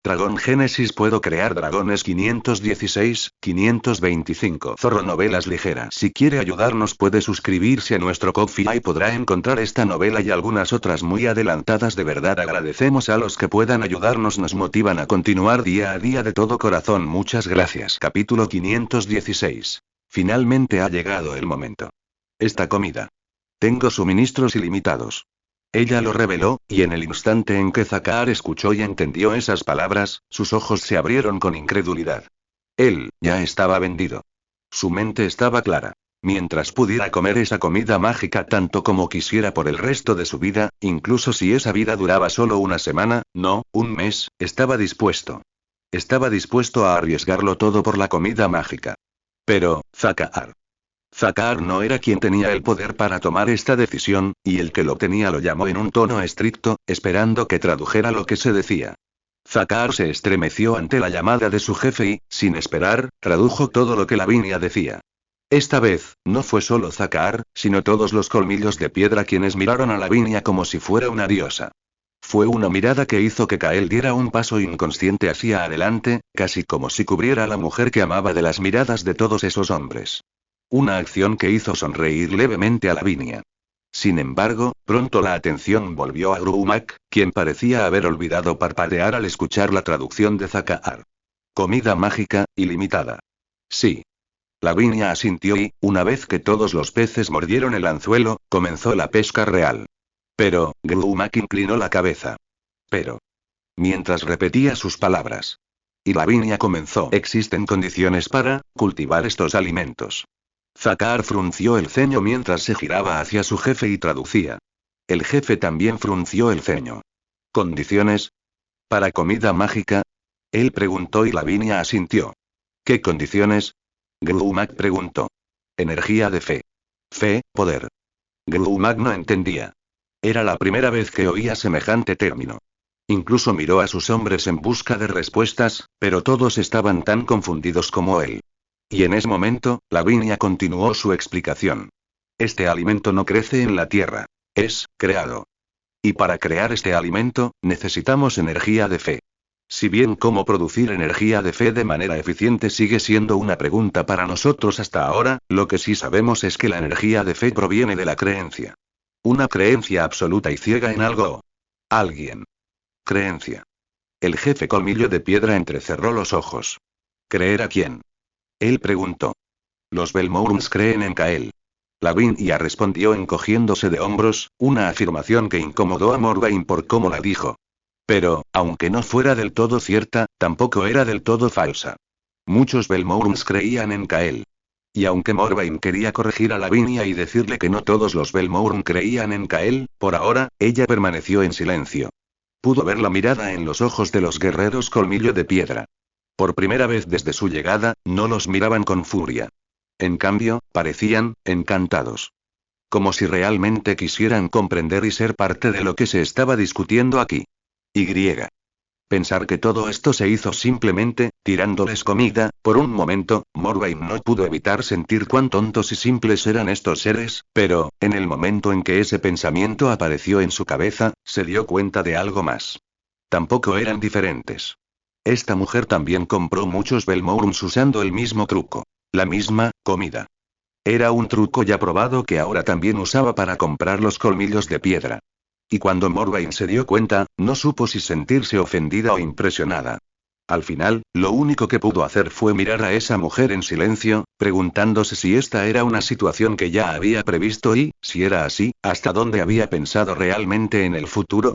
Dragón Génesis. Puedo crear dragones. 516, 525. Zorro Novelas Ligeras. Si quiere ayudarnos puede suscribirse a nuestro Ko-fi y podrá encontrar esta novela y algunas otras muy adelantadas. De verdad agradecemos a los que puedan ayudarnos, nos motivan a continuar día a día de todo corazón. Muchas gracias. Capítulo 516. Finalmente ha llegado el momento. Esta comida. Tengo suministros ilimitados. Ella lo reveló, y en el instante en que Zakar escuchó y entendió esas palabras, sus ojos se abrieron con incredulidad. Él, ya estaba vendido. Su mente estaba clara. Mientras pudiera comer esa comida mágica tanto como quisiera por el resto de su vida, incluso si esa vida duraba solo una semana, no, un mes, estaba dispuesto. Estaba dispuesto a arriesgarlo todo por la comida mágica. Pero, Zakar no era quien tenía el poder para tomar esta decisión, y el que lo tenía lo llamó en un tono estricto, esperando que tradujera lo que se decía. Zakar se estremeció ante la llamada de su jefe y, sin esperar, tradujo todo lo que Lavinia decía. Esta vez, no fue solo Zakar, sino todos los colmillos de piedra quienes miraron a Lavinia como si fuera una diosa. Fue una mirada que hizo que Kael diera un paso inconsciente hacia adelante, casi como si cubriera a la mujer que amaba de las miradas de todos esos hombres. Una acción que hizo sonreír levemente a Lavinia. Sin embargo, pronto la atención volvió a Gruumak, quien parecía haber olvidado parpadear al escuchar la traducción de Zakar. Comida mágica, ilimitada. Sí. Lavinia asintió y, una vez que todos los peces mordieron el anzuelo, comenzó la pesca real. Pero, Gruumak inclinó la cabeza. Pero. Mientras repetía sus palabras. Y Lavinia comenzó. Existen condiciones para cultivar estos alimentos. Zakar frunció el ceño mientras se giraba hacia su jefe y traducía. El jefe también frunció el ceño. ¿Condiciones? ¿Para comida mágica? Él preguntó y Lavinia asintió. ¿Qué condiciones? Gruumak preguntó. Energía de fe. Fe, poder. Gruumak no entendía. Era la primera vez que oía semejante término. Incluso miró a sus hombres en busca de respuestas, pero todos estaban tan confundidos como él. Y en ese momento, Lavinia continuó su explicación. Este alimento no crece en la tierra. Es creado. Y para crear este alimento, necesitamos energía de fe. Si bien cómo producir energía de fe de manera eficiente sigue siendo una pregunta para nosotros hasta ahora, lo que sí sabemos es que la energía de fe proviene de la creencia. Una creencia absoluta y ciega en algo o alguien. Creencia. El jefe colmillo de piedra entrecerró los ojos. ¿Creer a quién? Él preguntó. Los Belmourns creen en Kael. Lavinia respondió encogiéndose de hombros, una afirmación que incomodó a Morvain por cómo la dijo. Pero, aunque no fuera del todo cierta, tampoco era del todo falsa. Muchos Belmourns creían en Kael. Y aunque Morvain quería corregir a Lavinia y decirle que no todos los Belmourn creían en Kael, por ahora, ella permaneció en silencio. Pudo ver la mirada en los ojos de los guerreros colmillo de piedra. Por primera vez desde su llegada, no los miraban con furia. En cambio, parecían encantados. Como si realmente quisieran comprender y ser parte de lo que se estaba discutiendo aquí. Pensar que todo esto se hizo simplemente, tirándoles comida, por un momento, Morvain no pudo evitar sentir cuán tontos y simples eran estos seres, pero, en el momento en que ese pensamiento apareció en su cabeza, se dio cuenta de algo más. Tampoco eran diferentes. Esta mujer también compró muchos Belmourns usando el mismo truco. La misma, comida. Era un truco ya probado que ahora también usaba para comprar los colmillos de piedra. Y cuando Morvain se dio cuenta, no supo si sentirse ofendida o impresionada. Al final, lo único que pudo hacer fue mirar a esa mujer en silencio, preguntándose si esta era una situación que ya había previsto y, si era así, hasta dónde había pensado realmente en el futuro.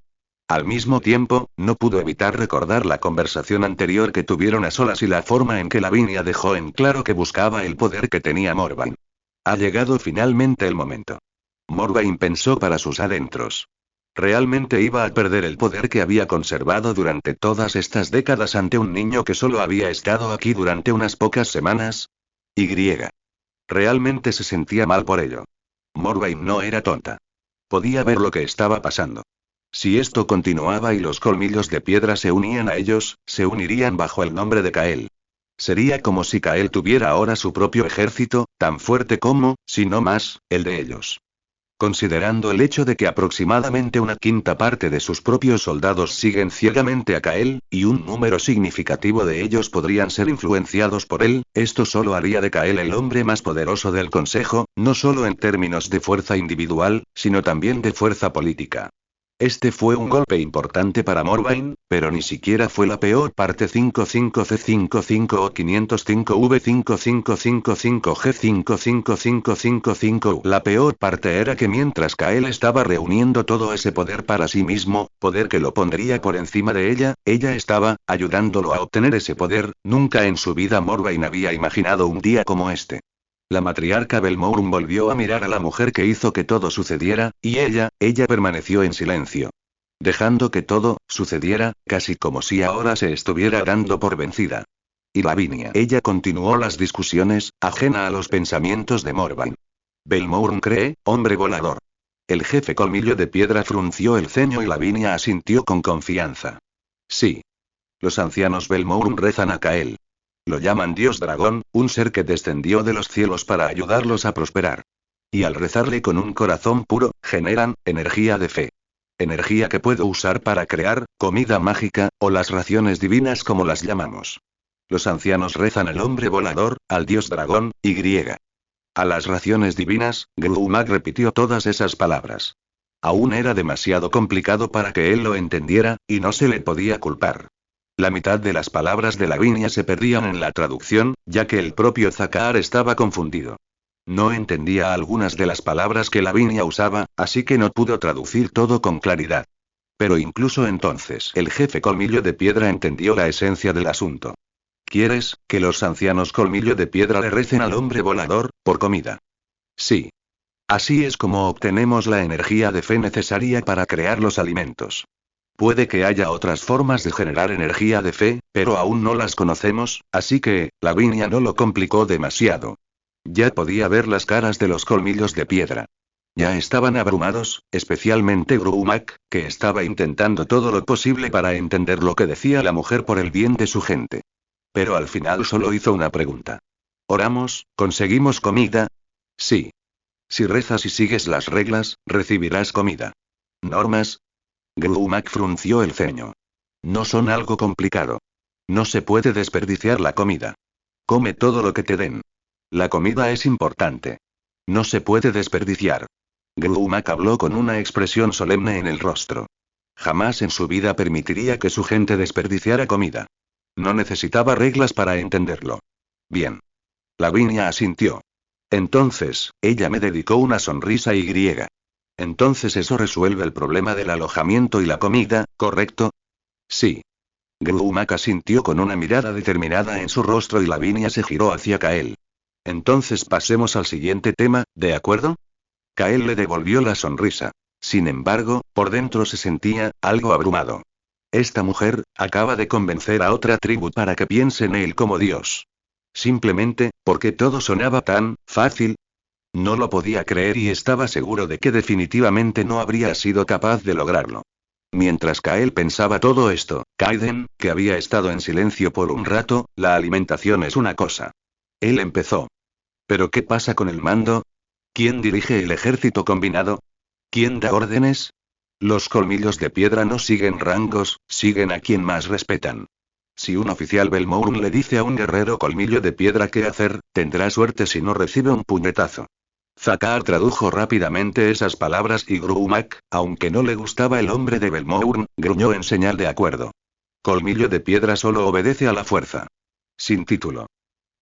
Al mismo tiempo, no pudo evitar recordar la conversación anterior que tuvieron a solas y la forma en que Lavinia dejó en claro que buscaba el poder que tenía Morvain. Ha llegado finalmente el momento. Morvain pensó para sus adentros. ¿Realmente iba a perder el poder que había conservado durante todas estas décadas ante un niño que solo había estado aquí durante unas pocas semanas? Realmente se sentía mal por ello. Morvain no era tonta. Podía ver lo que estaba pasando. Si esto continuaba y los colmillos de piedra se unían a ellos, se unirían bajo el nombre de Kael. Sería como si Kael tuviera ahora su propio ejército, tan fuerte como, si no más, el de ellos. Considerando el hecho de que aproximadamente una quinta parte de sus propios soldados siguen ciegamente a Kael, y un número significativo de ellos podrían ser influenciados por él, esto solo haría de Kael el hombre más poderoso del Consejo, no solo en términos de fuerza individual, sino también de fuerza política. Este fue un golpe importante para Morvain, pero ni siquiera fue la peor parte. 55C55 o 505V5555G55555. La peor parte era que mientras Kael estaba reuniendo todo ese poder para sí mismo, poder que lo pondría por encima de ella estaba ayudándolo a obtener ese poder. Nunca en su vida Morvain había imaginado un día como este. La matriarca Belmourn volvió a mirar a la mujer que hizo que todo sucediera, y ella permaneció en silencio. Dejando que todo sucediera, casi como si ahora se estuviera dando por vencida. Y Lavinia. Ella continuó las discusiones, ajena a los pensamientos de Morvain. Belmourn cree, hombre volador. El jefe Colmillo de Piedra frunció el ceño y Lavinia asintió con confianza. Sí. Los ancianos Belmourn rezan a Kael. Lo llaman Dios Dragón, un ser que descendió de los cielos para ayudarlos a prosperar. Y al rezarle con un corazón puro, generan energía de fe. Energía que puedo usar para crear comida mágica, o las raciones divinas como las llamamos. Los ancianos rezan al hombre volador, al Dios Dragón, y a las raciones divinas. Gruumag repitió todas esas palabras. Aún era demasiado complicado para que él lo entendiera, y no se le podía culpar. La mitad de las palabras de Lavinia se perdían en la traducción, ya que el propio Zakar estaba confundido. No entendía algunas de las palabras que Lavinia usaba, así que no pudo traducir todo con claridad. Pero incluso entonces, el jefe Colmillo de Piedra entendió la esencia del asunto. ¿Quieres que los ancianos Colmillo de Piedra le recen al hombre volador, por comida? Sí. Así es como obtenemos la energía de fe necesaria para crear los alimentos. Puede que haya otras formas de generar energía de fe, pero aún no las conocemos, así que, Lavinia no lo complicó demasiado. Ya podía ver las caras de los Colmillos de Piedra. Ya estaban abrumados, especialmente Gruumag, que estaba intentando todo lo posible para entender lo que decía la mujer por el bien de su gente. Pero al final solo hizo una pregunta. ¿Oramos, conseguimos comida? Sí. Si rezas y sigues las reglas, recibirás comida. ¿Normas? Gruumag frunció el ceño. No son algo complicado. No se puede desperdiciar la comida. Come todo lo que te den. La comida es importante. No se puede desperdiciar. Gruumag habló con una expresión solemne en el rostro. Jamás en su vida permitiría que su gente desperdiciara comida. No necesitaba reglas para entenderlo. Bien. Lavinia asintió. Entonces, ella me dedicó una sonrisa y griega. Entonces eso resuelve el problema del alojamiento y la comida, ¿correcto? Sí. Gruumag asintió con una mirada determinada en su rostro y Lavinia se giró hacia Kael. Entonces pasemos al siguiente tema, ¿de acuerdo? Kael le devolvió la sonrisa. Sin embargo, por dentro se sentía algo abrumado. Esta mujer acaba de convencer a otra tribu para que piense en él como Dios. Simplemente, porque todo sonaba tan fácil. No lo podía creer y estaba seguro de que definitivamente no habría sido capaz de lograrlo. Mientras Kael pensaba todo esto, Kaiden, que había estado en silencio por un rato, la alimentación es una cosa. Él empezó. ¿Pero qué pasa con el mando? ¿Quién dirige el ejército combinado? ¿Quién da órdenes? Los Colmillos de Piedra no siguen rangos, siguen a quien más respetan. Si un oficial Belmourn le dice a un guerrero Colmillo de Piedra qué hacer, tendrá suerte si no recibe un puñetazo. Zakar tradujo rápidamente esas palabras y Gruumag, aunque no le gustaba el hombre de Belmourn, gruñó en señal de acuerdo. Colmillo de Piedra solo obedece a la fuerza. Sin título.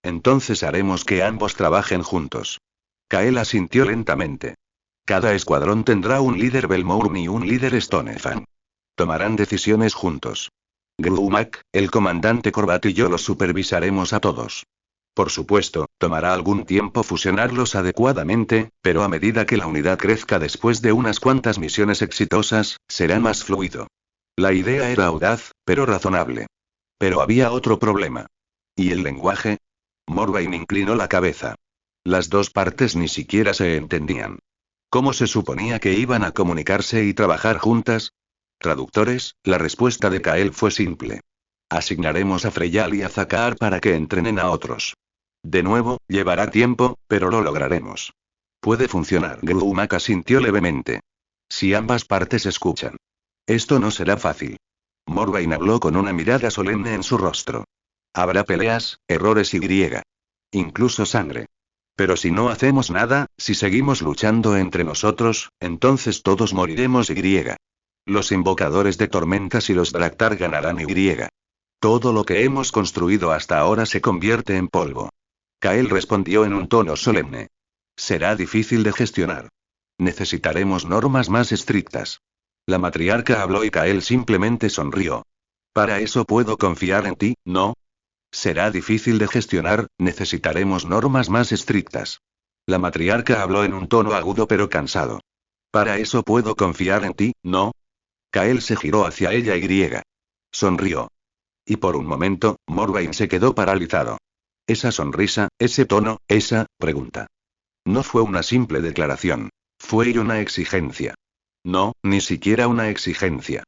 Entonces haremos que ambos trabajen juntos. Kael asintió lentamente. Cada escuadrón tendrá un líder Belmourn y un líder Stonefang. Tomarán decisiones juntos. Gruumag, el comandante Corbat y yo los supervisaremos a todos. Por supuesto, tomará algún tiempo fusionarlos adecuadamente, pero a medida que la unidad crezca después de unas cuantas misiones exitosas, será más fluido. La idea era audaz, pero razonable. Pero había otro problema. ¿Y el lenguaje? Morvain inclinó la cabeza. Las dos partes ni siquiera se entendían. ¿Cómo se suponía que iban a comunicarse y trabajar juntas? ¿Traductores? La respuesta de Kael fue simple. Asignaremos a Freyal y a Zakar para que entrenen a otros. De nuevo, llevará tiempo, pero lo lograremos. Puede funcionar. Grumaka asintió levemente. Si ambas partes escuchan. Esto no será fácil. Morvain habló con una mirada solemne en su rostro. Habrá peleas, errores y griega. Incluso sangre. Pero si no hacemos nada, si seguimos luchando entre nosotros, entonces todos moriremos y griega. Los invocadores de tormentas y los Draktar ganarán y griega. Todo lo que hemos construido hasta ahora se convierte en polvo. Kael respondió en un tono solemne. Será difícil de gestionar. Necesitaremos normas más estrictas. La matriarca habló y Kael simplemente sonrió. Para eso puedo confiar en ti, ¿no? Será difícil de gestionar, necesitaremos normas más estrictas. La matriarca habló en un tono agudo pero cansado. Para eso puedo confiar en ti, ¿no? Kael se giró hacia ella y griega. Sonrió. Y por un momento, Morvain se quedó paralizado. Esa sonrisa, ese tono, esa pregunta. No fue una simple declaración. Fue una exigencia. No, ni siquiera una exigencia.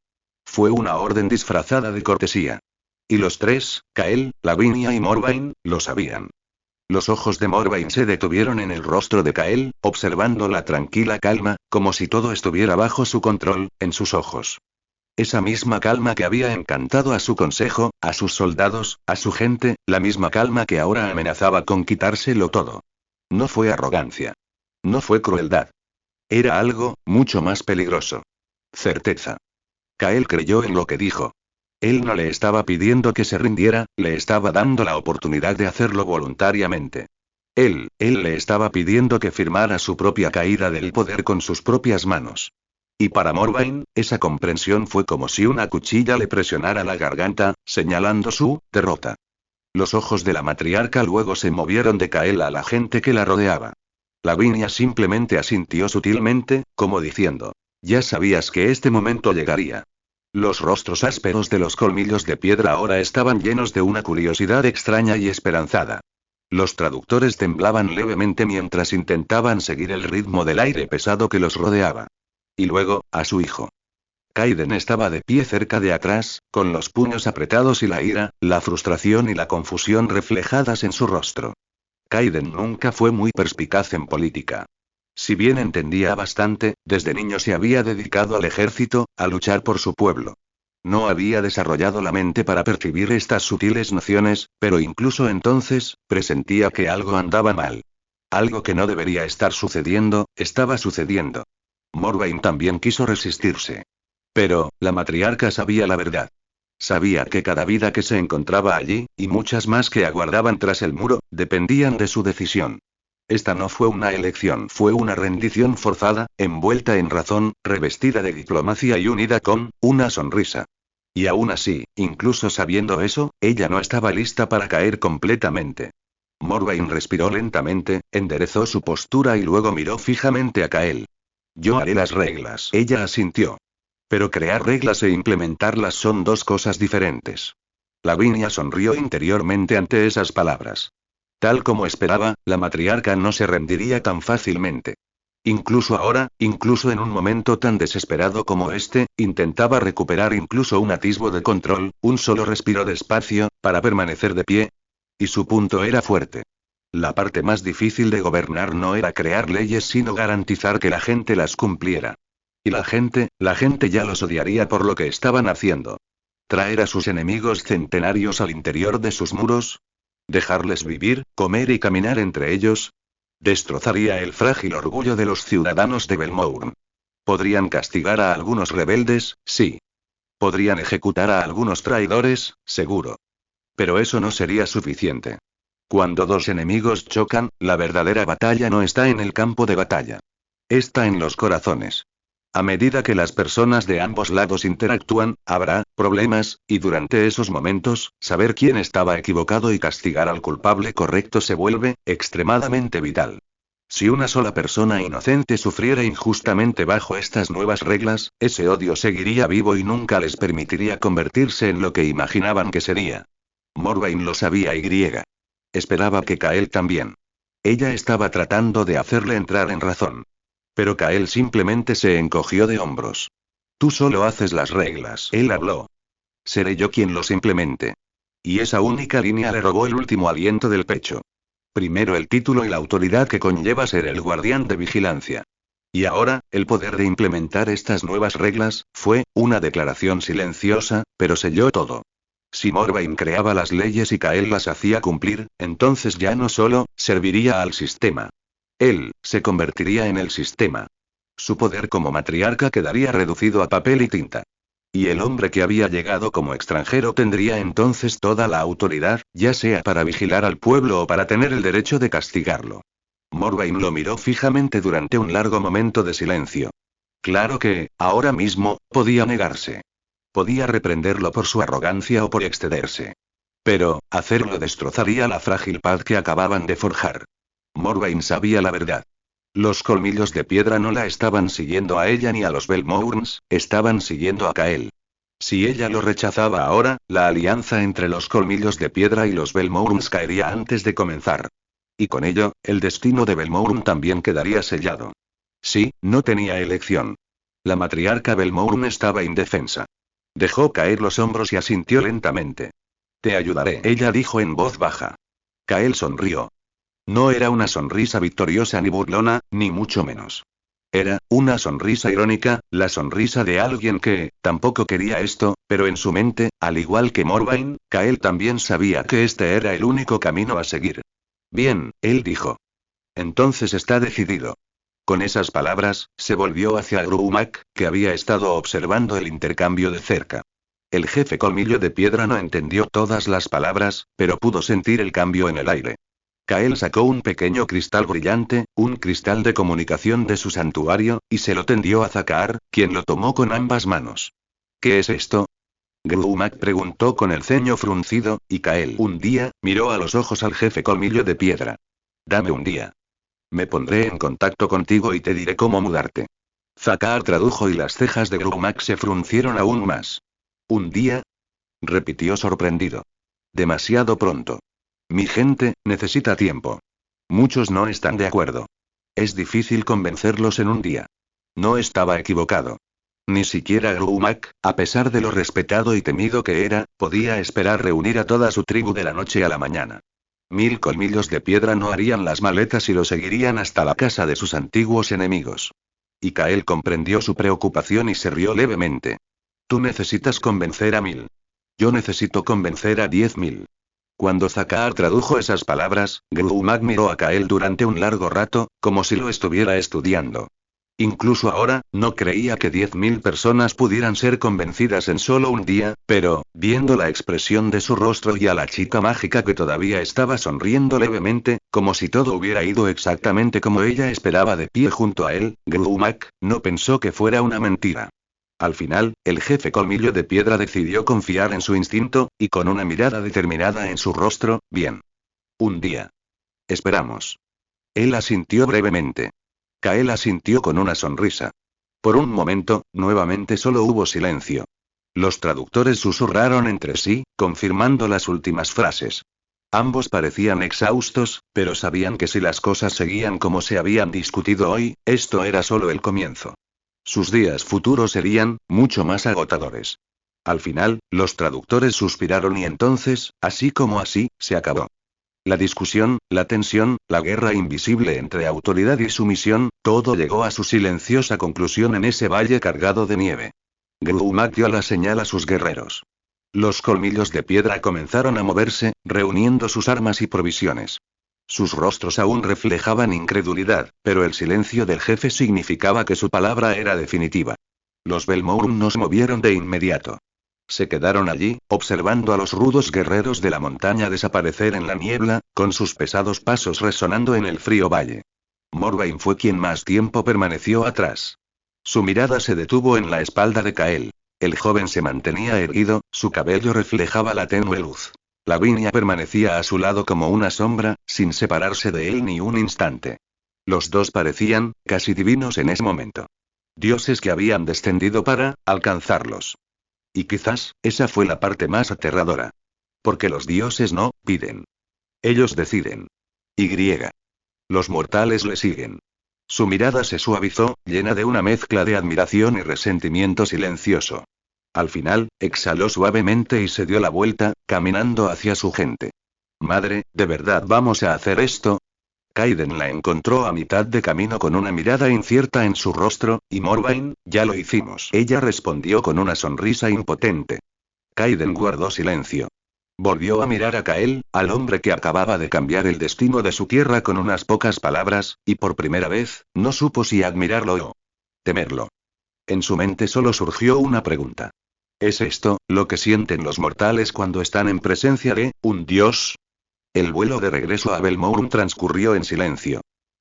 Fue una orden disfrazada de cortesía. Y los tres, Kael, Lavinia y Morvain, lo sabían. Los ojos de Morvain se detuvieron en el rostro de Kael, observando la tranquila calma, como si todo estuviera bajo su control, en sus ojos. Esa misma calma que había encantado a su consejo, a sus soldados, a su gente, la misma calma que ahora amenazaba con quitárselo todo. No fue arrogancia. No fue crueldad. Era algo, mucho más peligroso. Certeza. Kael creyó en lo que dijo. Él no le estaba pidiendo que se rindiera, le estaba dando la oportunidad de hacerlo voluntariamente. Él le estaba pidiendo que firmara su propia caída del poder con sus propias manos. Y para Morvain, esa comprensión fue como si una cuchilla le presionara la garganta, señalando su derrota. Los ojos de la matriarca luego se movieron de Kael a la gente que la rodeaba. Lavinia simplemente asintió sutilmente, como diciendo: ya sabías que este momento llegaría. Los rostros ásperos de los colmillos de piedra ahora estaban llenos de una curiosidad extraña y esperanzada. Los traductores temblaban levemente mientras intentaban seguir el ritmo del aire pesado que los rodeaba. Y luego, a su hijo. Kaiden estaba de pie cerca de atrás, con los puños apretados y la ira, la frustración y la confusión reflejadas en su rostro. Kaiden nunca fue muy perspicaz en política. Si bien entendía bastante, desde niño se había dedicado al ejército, a luchar por su pueblo. No había desarrollado la mente para percibir estas sutiles nociones, pero incluso entonces, presentía que algo andaba mal. Algo que no debería estar sucediendo, estaba sucediendo. Morvain también quiso resistirse. Pero, la matriarca sabía la verdad. Sabía que cada vida que se encontraba allí, y muchas más que aguardaban tras el muro, dependían de su decisión. Esta no fue una elección, fue una rendición forzada, envuelta en razón, revestida de diplomacia y unida con una sonrisa. Y aún así, incluso sabiendo eso, ella no estaba lista para caer completamente. Morvain respiró lentamente, enderezó su postura y luego miró fijamente a Kael. Yo haré las reglas. Ella asintió. Pero crear reglas e implementarlas son dos cosas diferentes. Lavinia sonrió interiormente ante esas palabras. Tal como esperaba, la matriarca no se rendiría tan fácilmente. Incluso ahora, incluso en un momento tan desesperado como este, intentaba recuperar incluso un atisbo de control, un solo respiro despacio, para permanecer de pie. Y su punto era fuerte. La parte más difícil de gobernar no era crear leyes sino garantizar que la gente las cumpliera. Y la gente ya los odiaría por lo que estaban haciendo. Traer a sus enemigos centenarios al interior de sus muros. Dejarles vivir, comer y caminar entre ellos. Destrozaría el frágil orgullo de los ciudadanos de Belmourn. Podrían castigar a algunos rebeldes, sí. Podrían ejecutar a algunos traidores, seguro. Pero eso no sería suficiente. Cuando dos enemigos chocan, la verdadera batalla no está en el campo de batalla. Está en los corazones. A medida que las personas de ambos lados interactúan, habrá problemas, y durante esos momentos, saber quién estaba equivocado y castigar al culpable correcto se vuelve extremadamente vital. Si una sola persona inocente sufriera injustamente bajo estas nuevas reglas, ese odio seguiría vivo y nunca les permitiría convertirse en lo que imaginaban que sería. Morvain lo sabía y griega. Esperaba que Kael también. Ella estaba tratando de hacerle entrar en razón. Pero Kael simplemente se encogió de hombros. Tú solo haces las reglas. Él habló. Seré yo quien los implemente. Y esa única línea le robó el último aliento del pecho. Primero el título y la autoridad que conlleva ser el guardián de vigilancia. Y ahora, el poder de implementar estas nuevas reglas, fue una declaración silenciosa, pero selló todo. Si Morvain creaba las leyes y Kael las hacía cumplir, entonces ya no solo serviría al sistema. Él se convertiría en el sistema. Su poder como matriarca quedaría reducido a papel y tinta. Y el hombre que había llegado como extranjero tendría entonces toda la autoridad, ya sea para vigilar al pueblo o para tener el derecho de castigarlo. Morvain lo miró fijamente durante un largo momento de silencio. Claro que, ahora mismo, podía negarse. Podía reprenderlo por su arrogancia o por excederse. Pero, hacerlo destrozaría la frágil paz que acababan de forjar. Morvain sabía la verdad. Los colmillos de piedra no la estaban siguiendo a ella ni a los Belmourns, estaban siguiendo a Kael. Si ella lo rechazaba ahora, la alianza entre los colmillos de piedra y los Belmourns caería antes de comenzar. Y con ello, el destino de Belmourn también quedaría sellado. Sí, no tenía elección. La matriarca Belmourn estaba indefensa. Dejó caer los hombros y asintió lentamente. Te ayudaré, ella dijo en voz baja. Kael sonrió. No era una sonrisa victoriosa ni burlona, ni mucho menos. Era una sonrisa irónica, la sonrisa de alguien que tampoco quería esto, pero en su mente, al igual que Morvain, Kael también sabía que este era el único camino a seguir. Bien, él dijo. Entonces está decidido. Con esas palabras, se volvió hacia Gruumak, que había estado observando el intercambio de cerca. El jefe colmillo de piedra no entendió todas las palabras, pero pudo sentir el cambio en el aire. Kael sacó un pequeño cristal brillante, un cristal de comunicación de su santuario, y se lo tendió a Zakar, quien lo tomó con ambas manos. ¿Qué es esto? Gruumak preguntó con el ceño fruncido, y Kael un día, miró a los ojos al jefe colmillo de piedra. Dame un día. Me pondré en contacto contigo y te diré cómo mudarte. Zakar tradujo y las cejas de Gruumak se fruncieron aún más. ¿Un día? Repitió sorprendido. Demasiado pronto. Mi gente necesita tiempo. Muchos no están de acuerdo. Es difícil convencerlos en un día. No estaba equivocado. Ni siquiera Gruumak, a pesar de lo respetado y temido que era, podía esperar reunir a toda su tribu de la noche a la mañana. 1000 colmillos de piedra no harían las maletas y lo seguirían hasta la casa de sus antiguos enemigos. Y Kael comprendió su preocupación y se rió levemente. Tú necesitas convencer a 1000. Yo necesito convencer a 10.000. Cuando Zakar tradujo esas palabras, Gruumak miró a Kael durante un largo rato, como si lo estuviera estudiando. Incluso ahora, no creía que 10.000 personas pudieran ser convencidas en solo un día, pero, viendo la expresión de su rostro y a la chica mágica que todavía estaba sonriendo levemente, como si todo hubiera ido exactamente como ella esperaba de pie junto a él, Gruumak no pensó que fuera una mentira. Al final, el jefe colmillo de piedra decidió confiar en su instinto, y con una mirada determinada en su rostro, bien. Un día. Esperamos. Él asintió brevemente. Kael asintió con una sonrisa. Por un momento, nuevamente solo hubo silencio. Los traductores susurraron entre sí, confirmando las últimas frases. Ambos parecían exhaustos, pero sabían que si las cosas seguían como se habían discutido hoy, esto era solo el comienzo. Sus días futuros serían mucho más agotadores. Al final, los traductores suspiraron y entonces, así como así, se acabó. La discusión, la tensión, la guerra invisible entre autoridad y sumisión, todo llegó a su silenciosa conclusión en ese valle cargado de nieve. Gruumak dio la señal a sus guerreros. Los colmillos de piedra comenzaron a moverse, reuniendo sus armas y provisiones. Sus rostros aún reflejaban incredulidad, pero el silencio del jefe significaba que su palabra era definitiva. Los Belmourn no se movieron de inmediato. Se quedaron allí, observando a los rudos guerreros de la montaña desaparecer en la niebla, con sus pesados pasos resonando en el frío valle. Morvain fue quien más tiempo permaneció atrás. Su mirada se detuvo en la espalda de Kael. El joven se mantenía erguido, su cabello reflejaba la tenue luz. Lavinia permanecía a su lado como una sombra, sin separarse de él ni un instante. Los dos parecían, casi divinos en ese momento. Dioses que habían descendido para alcanzarlos. Y quizás, esa fue la parte más aterradora. Porque los dioses no piden. Ellos deciden. Y. Los mortales le siguen. Su mirada se suavizó, llena de una mezcla de admiración y resentimiento silencioso. Al final, exhaló suavemente y se dio la vuelta, caminando hacia su gente. Madre, ¿de verdad vamos a hacer esto? Kaiden la encontró a mitad de camino con una mirada incierta en su rostro, y Morvain, ya lo hicimos. Ella respondió con una sonrisa impotente. Kaiden guardó silencio. Volvió a mirar a Kael, al hombre que acababa de cambiar el destino de su tierra con unas pocas palabras, y por primera vez, no supo si admirarlo o temerlo. En su mente solo surgió una pregunta. ¿Es esto lo que sienten los mortales cuando están en presencia de un dios? El vuelo de regreso a Belmourn transcurrió en silencio.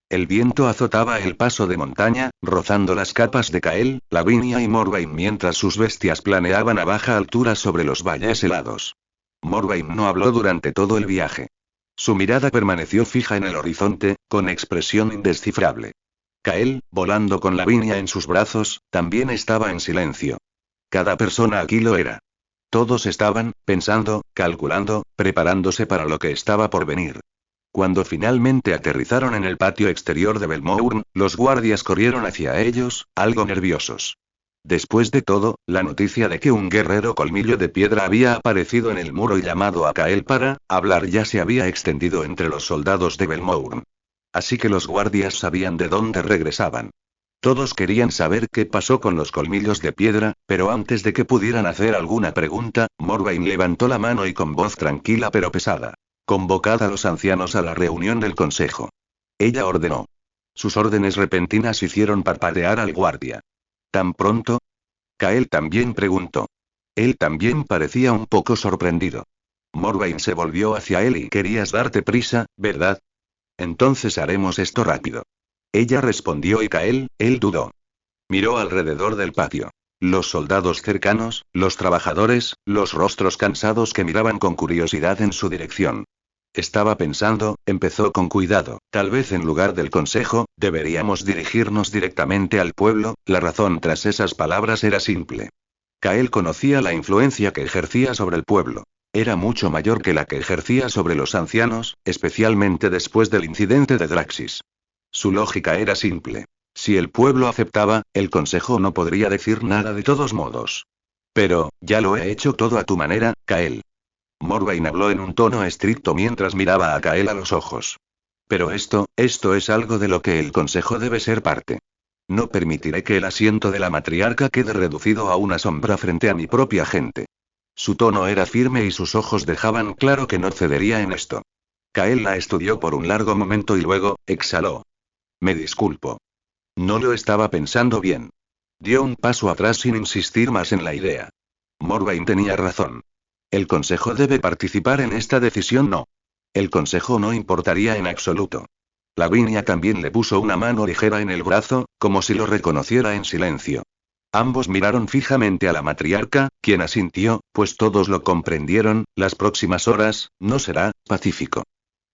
El viento azotaba el paso de montaña, rozando las capas de Kael, Lavinia y Morvain mientras sus bestias planeaban a baja altura sobre los valles helados. Morvain no habló durante todo el viaje. Su mirada permaneció fija en el horizonte, con expresión indescifrable. Kael, volando con Lavinia en sus brazos, también estaba en silencio. Cada persona aquí lo era. Todos estaban, pensando, calculando, preparándose para lo que estaba por venir. Cuando finalmente aterrizaron en el patio exterior de Belmourn, los guardias corrieron hacia ellos, algo nerviosos. Después de todo, la noticia de que un guerrero colmillo de piedra había aparecido en el muro y llamado a Kael para hablar ya se había extendido entre los soldados de Belmourn. Así que los guardias sabían de dónde regresaban. Todos querían saber qué pasó con los colmillos de piedra, pero antes de que pudieran hacer alguna pregunta, Morvain levantó la mano y con voz tranquila pero pesada. Convocad a los ancianos a la reunión del consejo. Ella ordenó. Sus órdenes repentinas hicieron parpadear al guardia. ¿Tan pronto? Kael también preguntó. Él también parecía un poco sorprendido. Morvain se volvió hacia él y querías darte prisa, ¿verdad? Entonces haremos esto rápido. Ella respondió y él dudó. Miró alrededor del patio. Los soldados cercanos, los trabajadores, los rostros cansados que miraban con curiosidad en su dirección. Estaba pensando, empezó con cuidado, tal vez en lugar del consejo, deberíamos dirigirnos directamente al pueblo. La razón tras esas palabras era simple. Kael conocía la influencia que ejercía sobre el pueblo. Era mucho mayor que la que ejercía sobre los ancianos, especialmente después del incidente de Draxis. Su lógica era simple. Si el pueblo aceptaba, el consejo no podría decir nada de todos modos. Pero, ya lo he hecho todo a tu manera, Kael. Morvain habló en un tono estricto mientras miraba a Kael a los ojos. Pero esto es algo de lo que el consejo debe ser parte. No permitiré que el asiento de la matriarca quede reducido a una sombra frente a mi propia gente. Su tono era firme y sus ojos dejaban claro que no cedería en esto. Kael la estudió por un largo momento y luego, exhaló. Me disculpo. No lo estaba pensando bien. Dio un paso atrás sin insistir más en la idea. Morvain tenía razón. El consejo debe participar en esta decisión, no. El consejo no importaría en absoluto. Lavinia también le puso una mano ligera en el brazo, como si lo reconociera en silencio. Ambos miraron fijamente a la matriarca, quien asintió, pues todos lo comprendieron. Las próximas horas, no será pacífico.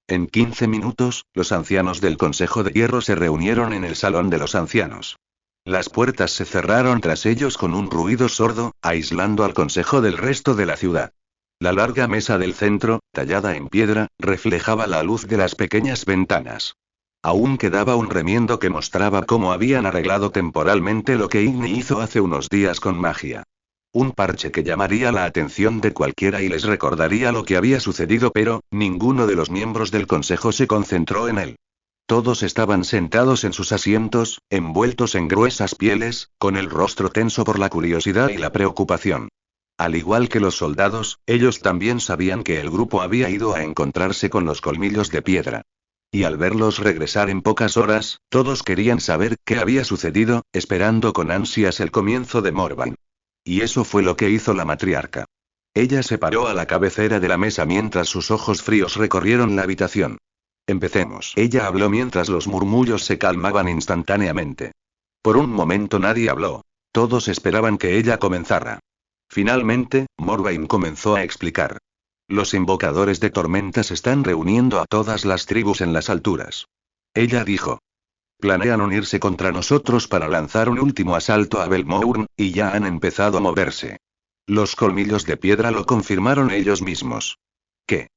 En 15 minutos, los ancianos del Consejo de Hierro se reunieron en el Salón de los Ancianos. Las puertas se cerraron tras ellos con un ruido sordo, aislando al Consejo del resto de la ciudad. La larga mesa del centro, tallada en piedra, reflejaba la luz de las pequeñas ventanas. Aún quedaba un remiendo que mostraba cómo habían arreglado temporalmente lo que Igni hizo hace unos días con magia. Un parche que llamaría la atención de cualquiera y les recordaría lo que había sucedido, pero ninguno de los miembros del consejo se concentró en él. Todos estaban sentados en sus asientos, envueltos en gruesas pieles, con el rostro tenso por la curiosidad y la preocupación. Al igual que los soldados, ellos también sabían que el grupo había ido a encontrarse con los colmillos de piedra. Y al verlos regresar en pocas horas, todos querían saber qué había sucedido, esperando con ansias el comienzo de Morvain. Y eso fue lo que hizo la matriarca. Ella se paró a la cabecera de la mesa mientras sus ojos fríos recorrieron la habitación. Empecemos. Ella habló mientras los murmullos se calmaban instantáneamente. Por un momento nadie habló. Todos esperaban que ella comenzara. Finalmente, Morvain comenzó a explicar. Los invocadores de tormentas están reuniendo a todas las tribus en las alturas. Ella dijo. Planean unirse contra nosotros para lanzar un último asalto a Belmourn, y ya han empezado a moverse. Los colmillos de piedra lo confirmaron ellos mismos. ¿Qué?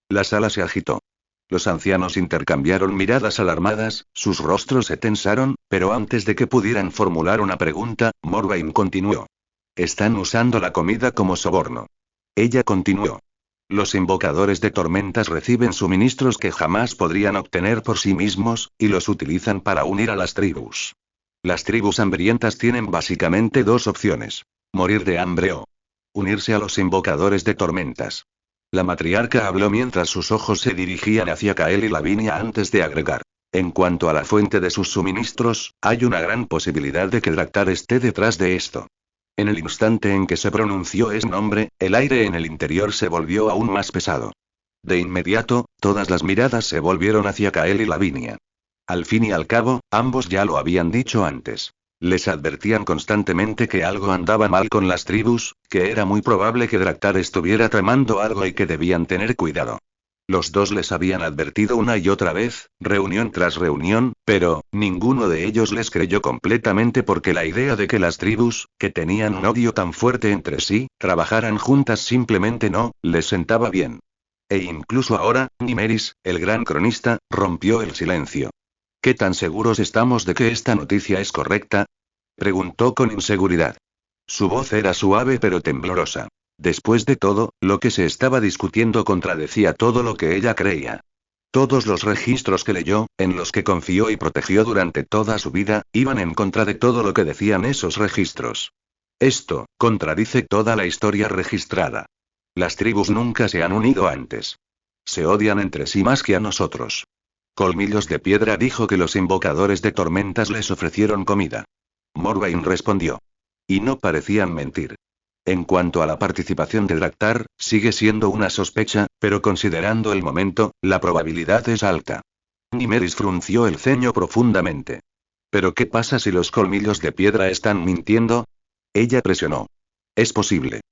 La sala se agitó. Los ancianos intercambiaron miradas alarmadas, sus rostros se tensaron, pero antes de que pudieran formular una pregunta, Morvain continuó. Están usando la comida como soborno. Ella continuó. Los invocadores de tormentas reciben suministros que jamás podrían obtener por sí mismos, y los utilizan para unir a las tribus. Las tribus hambrientas tienen básicamente dos opciones: morir de hambre o unirse a los invocadores de tormentas. La matriarca habló mientras sus ojos se dirigían hacia Kael y Lavinia antes de agregar: en cuanto a la fuente de sus suministros, hay una gran posibilidad de que Draktar esté detrás de esto. En el instante en que se pronunció ese nombre, el aire en el interior se volvió aún más pesado. De inmediato, todas las miradas se volvieron hacia Kael y Lavinia. Al fin y al cabo, ambos ya lo habían dicho antes. Les advertían constantemente que algo andaba mal con las tribus, que era muy probable que Draktar estuviera tramando algo y que debían tener cuidado. Los dos les habían advertido una y otra vez, reunión tras reunión, pero ninguno de ellos les creyó completamente porque la idea de que las tribus, que tenían un odio tan fuerte entre sí, trabajaran juntas simplemente no les sentaba bien. E incluso ahora, Nymeris, el gran cronista, rompió el silencio. ¿Qué tan seguros estamos de que esta noticia es correcta?, preguntó con inseguridad. Su voz era suave pero temblorosa. Después de todo, lo que se estaba discutiendo contradecía todo lo que ella creía. Todos los registros que leyó, en los que confió y protegió durante toda su vida, iban en contra de todo lo que decían esos registros. Esto contradice toda la historia registrada. Las tribus nunca se han unido antes. Se odian entre sí más que a nosotros. Colmillos de Piedra dijo que los invocadores de tormentas les ofrecieron comida. Morvain respondió. Y no parecían mentir. En cuanto a la participación de Draktar, sigue siendo una sospecha, pero considerando el momento, la probabilidad es alta. Nymeris frunció el ceño profundamente. ¿Pero qué pasa si los Colmillos de Piedra están mintiendo? Ella presionó. Es posible.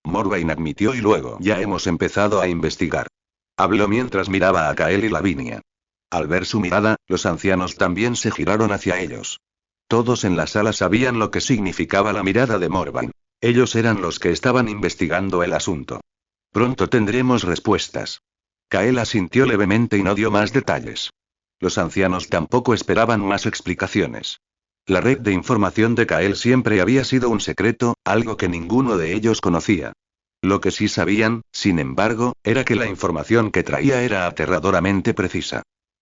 Morvain admitió y luego ya hemos empezado a investigar. Habló mientras miraba a Kael y Lavinia. Al ver su mirada, los ancianos también se giraron hacia ellos. Todos en la sala sabían lo que significaba la mirada de Morvain. Ellos eran los que estaban investigando el asunto. Pronto tendremos respuestas. Kael asintió levemente y no dio más detalles. Los ancianos tampoco esperaban más explicaciones. La red de información de Kael siempre había sido un secreto, algo que ninguno de ellos conocía. Lo que sí sabían, sin embargo, era que la información que traía era aterradoramente precisa.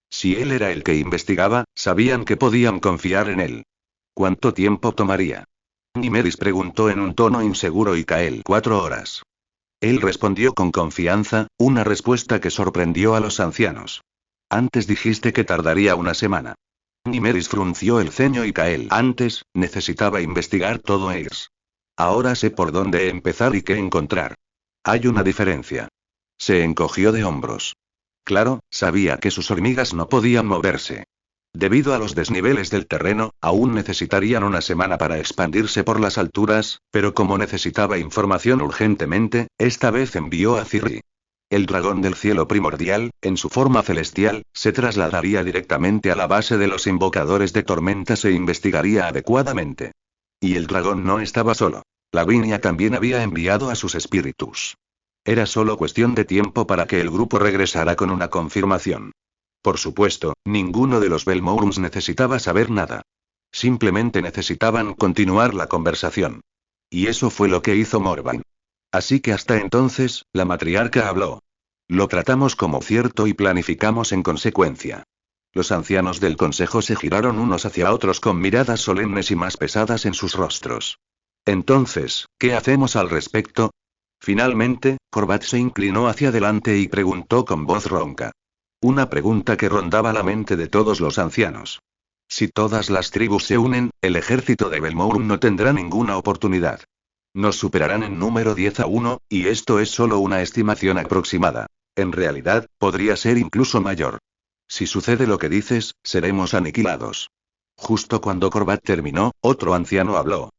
Si él era el que investigaba, sabían que podían confiar en él. ¿Cuánto tiempo tomaría? Nymeris preguntó en un tono inseguro y Kael: 4 horas. Él respondió con confianza, una respuesta que sorprendió a los ancianos. Antes dijiste que tardaría una semana. Nymeris frunció el ceño y Kael: antes, necesitaba investigar todo Eirs. Ahora sé por dónde empezar y qué encontrar. Hay una diferencia. Se encogió de hombros. Claro, sabía que sus hormigas no podían moverse. Debido a los desniveles del terreno, aún necesitarían una semana para expandirse por las alturas, pero como necesitaba información urgentemente, esta vez envió a Cirri. El dragón del cielo primordial, en su forma celestial, se trasladaría directamente a la base de los invocadores de tormentas e investigaría adecuadamente. Y el dragón no estaba solo. Lavinia también había enviado a sus espíritus. Era solo cuestión de tiempo para que el grupo regresara con una confirmación. Por supuesto, ninguno de los Belmourums necesitaba saber nada. Simplemente necesitaban continuar la conversación. Y eso fue lo que hizo Morvain. Así que hasta entonces, la matriarca habló. Lo tratamos como cierto y planificamos en consecuencia. Los ancianos del consejo se giraron unos hacia otros con miradas solemnes y más pesadas en sus rostros. Entonces, ¿qué hacemos al respecto? Finalmente, Corbat se inclinó hacia adelante y preguntó con voz ronca. Una pregunta que rondaba la mente de todos los ancianos. Si todas las tribus se unen, el ejército de Belmourum no tendrá ninguna oportunidad. Nos superarán en número 10-1, y esto es solo una estimación aproximada. En realidad, podría ser incluso mayor. Si sucede lo que dices, seremos aniquilados. Justo cuando Corbat terminó, otro anciano habló.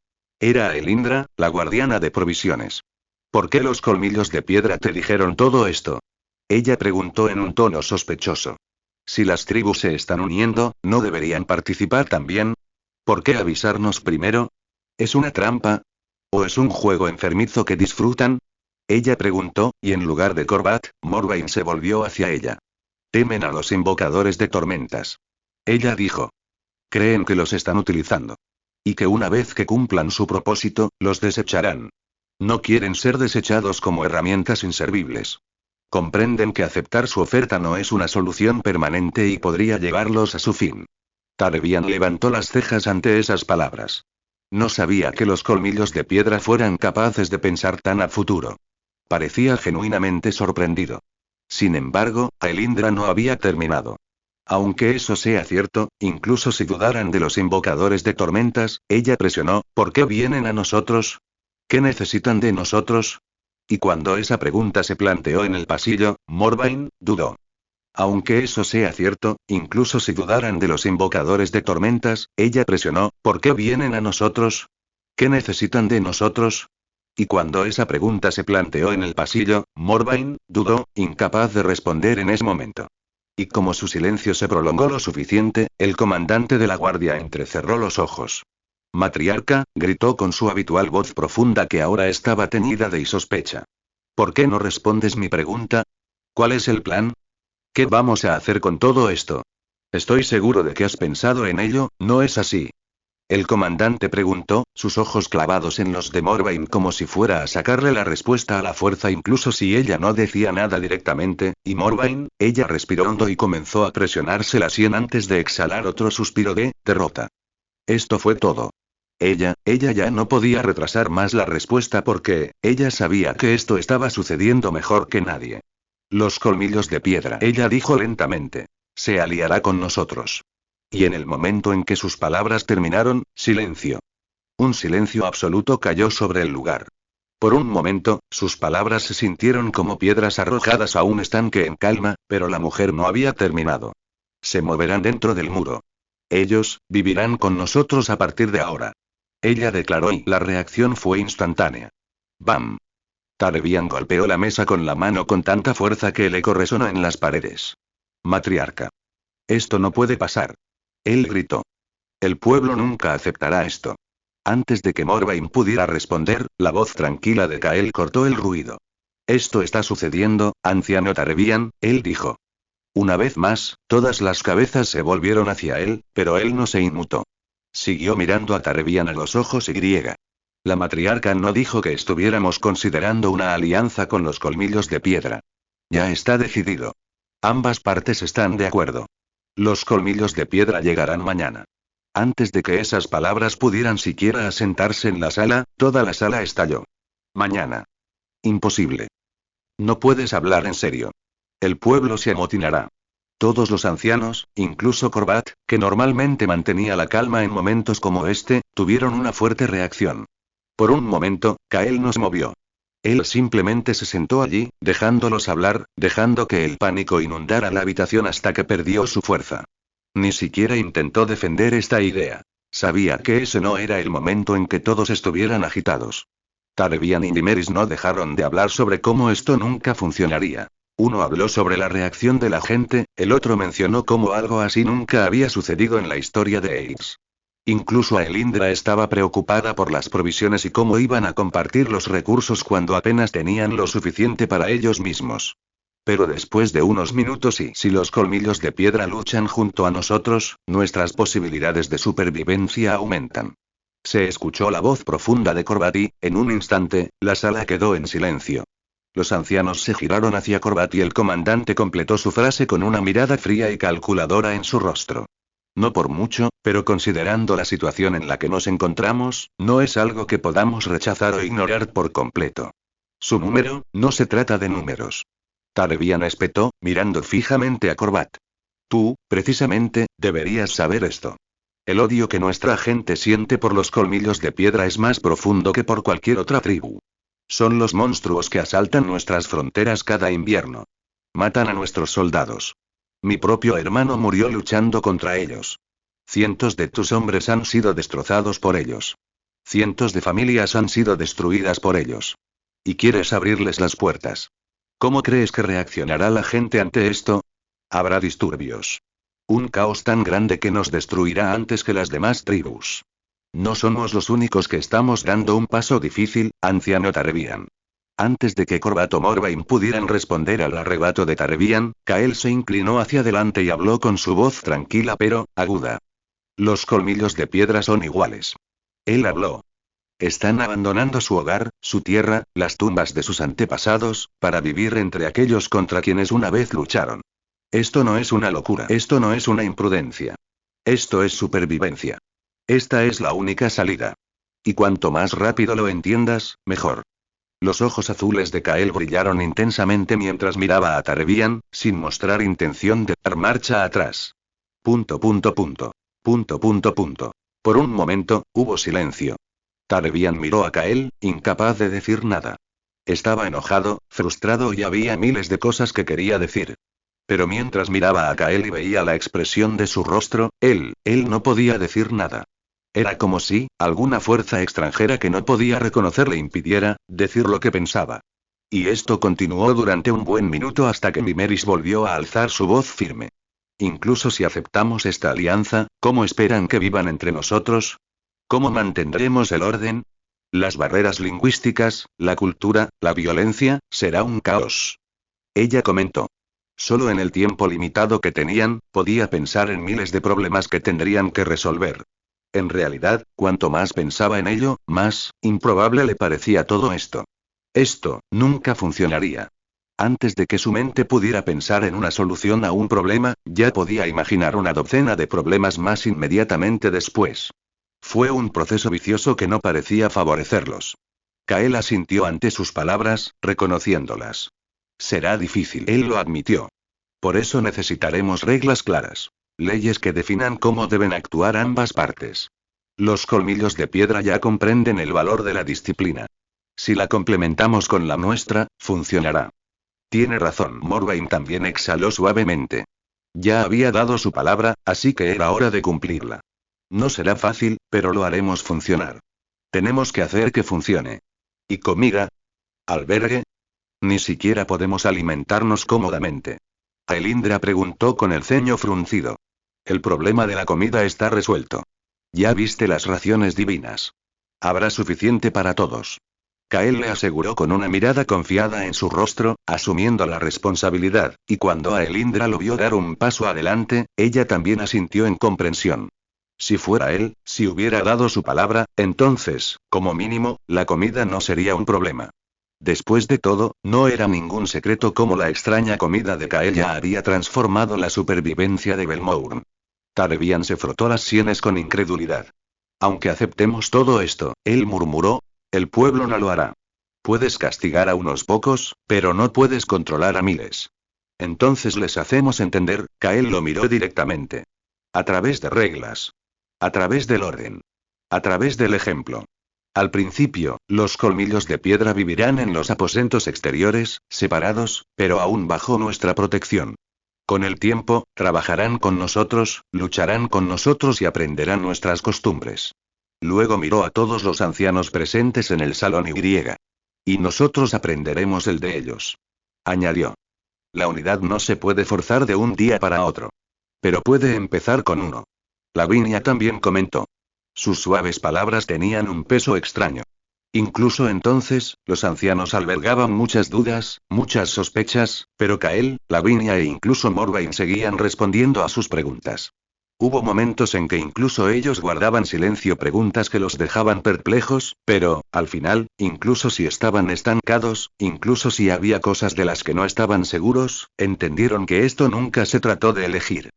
Era Elindra, la guardiana de provisiones. ¿Por qué los Colmillos de Piedra te dijeron todo esto? Ella preguntó en un tono sospechoso. Si las tribus se están uniendo, ¿no deberían participar también? ¿Por qué avisarnos primero? ¿Es una trampa? ¿O es un juego enfermizo que disfrutan? Ella preguntó, y en lugar de Corbat, Morvain se volvió hacia ella. Temen a los invocadores de tormentas. Ella dijo. Creen que los están utilizando. Y que una vez que cumplan su propósito, los desecharán. No quieren ser desechados como herramientas inservibles. Comprenden que aceptar su oferta no es una solución permanente y podría llevarlos a su fin. Tarebian levantó las cejas ante esas palabras. No sabía que los colmillos de piedra fueran capaces de pensar tan a futuro. Parecía genuinamente sorprendido. Sin embargo, Aelindra no había terminado. Aunque eso sea cierto, incluso si dudaran de los invocadores de tormentas, ella presionó, ¿por qué vienen a nosotros? ¿Qué necesitan de nosotros? Y cuando esa pregunta se planteó en el pasillo, Morvain dudó. Aunque eso sea cierto, incluso si dudaran de los invocadores de tormentas, ella presionó, ¿por qué vienen a nosotros? ¿Qué necesitan de nosotros? Y cuando esa pregunta se planteó en el pasillo, Morvain dudó, incapaz de responder en ese momento. Y como su silencio se prolongó lo suficiente, el comandante de la guardia entrecerró los ojos. Matriarca, gritó con su habitual voz profunda que ahora estaba teñida de sospecha. ¿Por qué no respondes mi pregunta? ¿Cuál es el plan? ¿Qué vamos a hacer con todo esto? Estoy seguro de que has pensado en ello, ¿no es así? El comandante preguntó, sus ojos clavados en los de Morvain como si fuera a sacarle la respuesta a la fuerza incluso si ella no decía nada directamente, y Morvain, ella respiró hondo y comenzó a presionarse la sien antes de exhalar otro suspiro de derrota. Esto fue todo. Ella ya no podía retrasar más la respuesta porque, ella sabía que esto estaba sucediendo mejor que nadie. Los colmillos de piedra, ella dijo lentamente. Se aliará con nosotros. Y en el momento en que sus palabras terminaron, silencio. Un silencio absoluto cayó sobre el lugar. Por un momento, sus palabras se sintieron como piedras arrojadas a un estanque en calma, pero la mujer no había terminado. Se moverán dentro del muro. Ellos, vivirán con nosotros a partir de ahora. Ella declaró y la reacción fue instantánea. ¡Bam! Tarebian golpeó la mesa con la mano con tanta fuerza que el eco resonó en las paredes. Matriarca. Esto no puede pasar. Él gritó. El pueblo nunca aceptará esto. Antes de que Morvain pudiera responder, la voz tranquila de Kael cortó el ruido. Esto está sucediendo, anciano Tarebian, él dijo. Una vez más, todas las cabezas se volvieron hacia él, pero él no se inmutó. Siguió mirando a Tarebian a los ojos y griega. La matriarca no dijo que estuviéramos considerando una alianza con los colmillos de piedra. Ya está decidido. Ambas partes están de acuerdo. Los colmillos de piedra llegarán mañana. Antes de que esas palabras pudieran siquiera asentarse en la sala, toda la sala estalló. Mañana. Imposible. No puedes hablar en serio. El pueblo se amotinará. Todos los ancianos, incluso Corbat, que normalmente mantenía la calma en momentos como este, tuvieron una fuerte reacción. Por un momento, Kael no se movió. Él simplemente se sentó allí, dejándolos hablar, dejando que el pánico inundara la habitación hasta que perdió su fuerza. Ni siquiera intentó defender esta idea. Sabía que ese no era el momento en que todos estuvieran agitados. Tarebian y Nimeris no dejaron de hablar sobre cómo esto nunca funcionaría. Uno habló sobre la reacción de la gente, el otro mencionó cómo algo así nunca había sucedido en la historia de Aix. Incluso Aelindra estaba preocupada por las provisiones y cómo iban a compartir los recursos cuando apenas tenían lo suficiente para ellos mismos. Pero después de unos minutos y si los colmillos de piedra luchan junto a nosotros, nuestras posibilidades de supervivencia aumentan. Se escuchó la voz profunda de Corbat y, en un instante, la sala quedó en silencio. Los ancianos se giraron hacia Corbat y el comandante completó su frase con una mirada fría y calculadora en su rostro. No por mucho, pero considerando la situación en la que nos encontramos, no es algo que podamos rechazar o ignorar por completo. Su número, no se trata de números. Tarebian espetó, mirando fijamente a Corbat. Tú, precisamente, deberías saber esto. El odio que nuestra gente siente por los colmillos de piedra es más profundo que por cualquier otra tribu. Son los monstruos que asaltan nuestras fronteras cada invierno. Matan a nuestros soldados. Mi propio hermano murió luchando contra ellos. Cientos de tus hombres han sido destrozados por ellos. Cientos de familias han sido destruidas por ellos. Y quieres abrirles las puertas. ¿Cómo crees que reaccionará la gente ante esto? Habrá disturbios. Un caos tan grande que nos destruirá antes que las demás tribus. No somos los únicos que estamos dando un paso difícil, anciano Tarebian. Antes de que Corbat o Morvain pudieran responder al arrebato de Tarebian, Kael se inclinó hacia adelante y habló con su voz tranquila pero aguda. Los colmillos de piedra son iguales. Él habló. Están abandonando su hogar, su tierra, las tumbas de sus antepasados, para vivir entre aquellos contra quienes una vez lucharon. Esto no es una locura, esto no es una imprudencia. Esto es supervivencia. Esta es la única salida. Y cuanto más rápido lo entiendas, mejor. Los ojos azules de Kael brillaron intensamente mientras miraba a Tarebian, sin mostrar intención de dar marcha atrás. Punto punto punto. Punto punto punto. Por un momento, hubo silencio. Tarebian miró a Kael, incapaz de decir nada. Estaba enojado, frustrado y había miles de cosas que quería decir. Pero mientras miraba a Kael y veía la expresión de su rostro, él no podía decir nada. Era como si, alguna fuerza extranjera que no podía reconocer le impidiera decir lo que pensaba. Y esto continuó durante un buen minuto hasta que Vimeris volvió a alzar su voz firme. Incluso si aceptamos esta alianza, ¿cómo esperan que vivan entre nosotros? ¿Cómo mantendremos el orden? Las barreras lingüísticas, la cultura, la violencia, será un caos. Ella comentó. Solo en el tiempo limitado que tenían, podía pensar en miles de problemas que tendrían que resolver. En realidad, cuanto más pensaba en ello, más improbable le parecía todo esto. Esto nunca funcionaría. Antes de que su mente pudiera pensar en una solución a un problema, ya podía imaginar una docena de problemas más inmediatamente después. Fue un proceso vicioso que no parecía favorecerlos. Kael asintió ante sus palabras, reconociéndolas. Será difícil, él lo admitió. Por eso necesitaremos reglas claras. Leyes que definan cómo deben actuar ambas partes. Los colmillos de piedra ya comprenden el valor de la disciplina. Si la complementamos con la nuestra, funcionará. Tiene razón, Morvain también exhaló suavemente. Ya había dado su palabra, así que era hora de cumplirla. No será fácil, pero lo haremos funcionar. Tenemos que hacer que funcione. ¿Y comida? ¿Albergue? Ni siquiera podemos alimentarnos cómodamente. Aelindra preguntó con el ceño fruncido. El problema de la comida está resuelto. Ya viste las raciones divinas. Habrá suficiente para todos. Kael le aseguró con una mirada confiada en su rostro, asumiendo la responsabilidad, y cuando Aelindra lo vio dar un paso adelante, ella también asintió en comprensión. Si fuera él, si hubiera dado su palabra, entonces, como mínimo, la comida no sería un problema. Después de todo, no era ningún secreto cómo la extraña comida de Kael ya había transformado la supervivencia de Belmourn. Tarebian se frotó las sienes con incredulidad. Aunque aceptemos todo esto, él murmuró, el pueblo no lo hará. Puedes castigar a unos pocos, pero no puedes controlar a miles. Entonces les hacemos entender, Kael lo miró directamente. A través de reglas. A través del orden. A través del ejemplo. Al principio, los colmillos de piedra vivirán en los aposentos exteriores, separados, pero aún bajo nuestra protección. Con el tiempo, trabajarán con nosotros, lucharán con nosotros y aprenderán nuestras costumbres. Luego miró a todos los ancianos presentes en el salón Y. Y nosotros aprenderemos el de ellos. Añadió. La unidad no se puede forzar de un día para otro. Pero puede empezar con uno. Lavinia también comentó. Sus suaves palabras tenían un peso extraño. Incluso entonces, los ancianos albergaban muchas dudas, muchas sospechas, pero Kael, Lavinia e incluso Morvain seguían respondiendo a sus preguntas. Hubo momentos en que incluso ellos guardaban silencio, preguntas que los dejaban perplejos, pero, al final, incluso si estaban estancados, incluso si había cosas de las que no estaban seguros, entendieron que esto nunca se trató de elegir.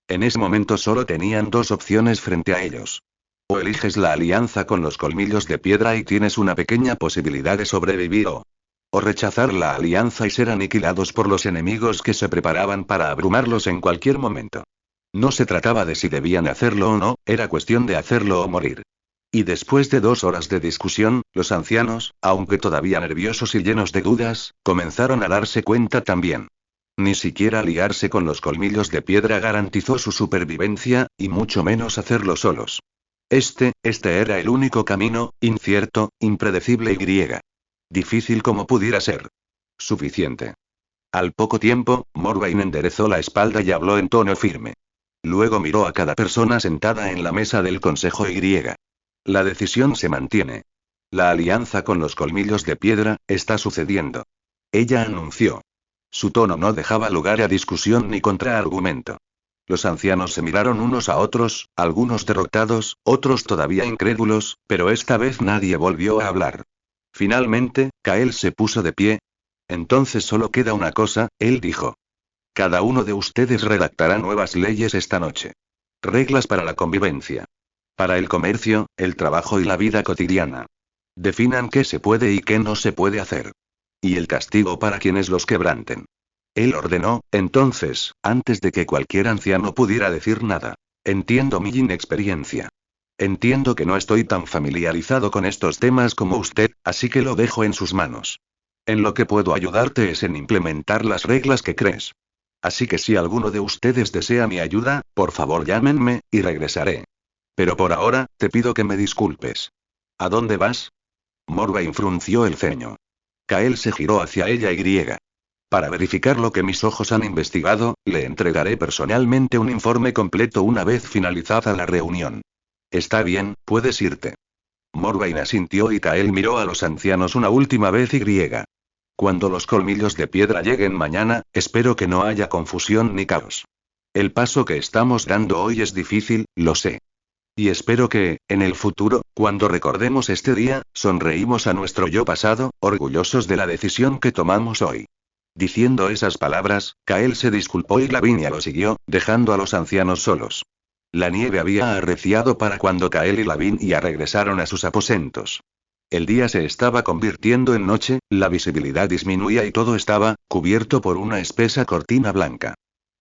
En ese momento solo tenían dos opciones frente a ellos. O eliges la alianza con los colmillos de piedra y tienes una pequeña posibilidad de sobrevivir o rechazar la alianza y ser aniquilados por los enemigos que se preparaban para abrumarlos en cualquier momento. No se trataba de si debían hacerlo o no, era cuestión de hacerlo o morir. Y después de 2 horas de discusión, los ancianos, aunque todavía nerviosos y llenos de dudas, comenzaron a darse cuenta también. Ni siquiera aliarse con los colmillos de piedra garantizó su supervivencia, y mucho menos hacerlo solos. Este era el único camino, incierto, impredecible y difícil como pudiera ser. Suficiente. Al poco tiempo, Morvain enderezó la espalda y habló en tono firme. Luego miró a cada persona sentada en la mesa del Consejo Y. La decisión se mantiene. La alianza con los colmillos de piedra está sucediendo. Ella anunció. Su tono no dejaba lugar a discusión ni contraargumento. Los ancianos se miraron unos a otros, algunos derrotados, otros todavía incrédulos, pero esta vez nadie volvió a hablar. Finalmente, Kael se puso de pie. Entonces solo queda una cosa, él dijo. Cada uno de ustedes redactará nuevas leyes esta noche. Reglas para la convivencia. Para el comercio, el trabajo y la vida cotidiana. Definan qué se puede y qué no se puede hacer. Y el castigo para quienes los quebranten. Él ordenó, entonces, antes de que cualquier anciano pudiera decir nada. Entiendo mi inexperiencia. Entiendo que no estoy tan familiarizado con estos temas como usted, así que lo dejo en sus manos. En lo que puedo ayudarte es en implementar las reglas que crees. Así que si alguno de ustedes desea mi ayuda, por favor llámenme, y regresaré. Pero por ahora, te pido que me disculpes. ¿A dónde vas? Morvain frunció el ceño. Kael se giró hacia ella y. Para verificar lo que mis ojos han investigado, le entregaré personalmente un informe completo una vez finalizada la reunión. Está bien, puedes irte. Morvain asintió y Kael miró a los ancianos una última vez y. Cuando los colmillos de piedra lleguen mañana, espero que no haya confusión ni caos. El paso que estamos dando hoy es difícil, lo sé. Y espero que, en el futuro, cuando recordemos este día, sonreímos a nuestro yo pasado, orgullosos de la decisión que tomamos hoy. Diciendo esas palabras, Kael se disculpó y Lavinia lo siguió, dejando a los ancianos solos. La nieve había arreciado para cuando Kael y Lavinia regresaron a sus aposentos. El día se estaba convirtiendo en noche, la visibilidad disminuía y todo estaba cubierto por una espesa cortina blanca.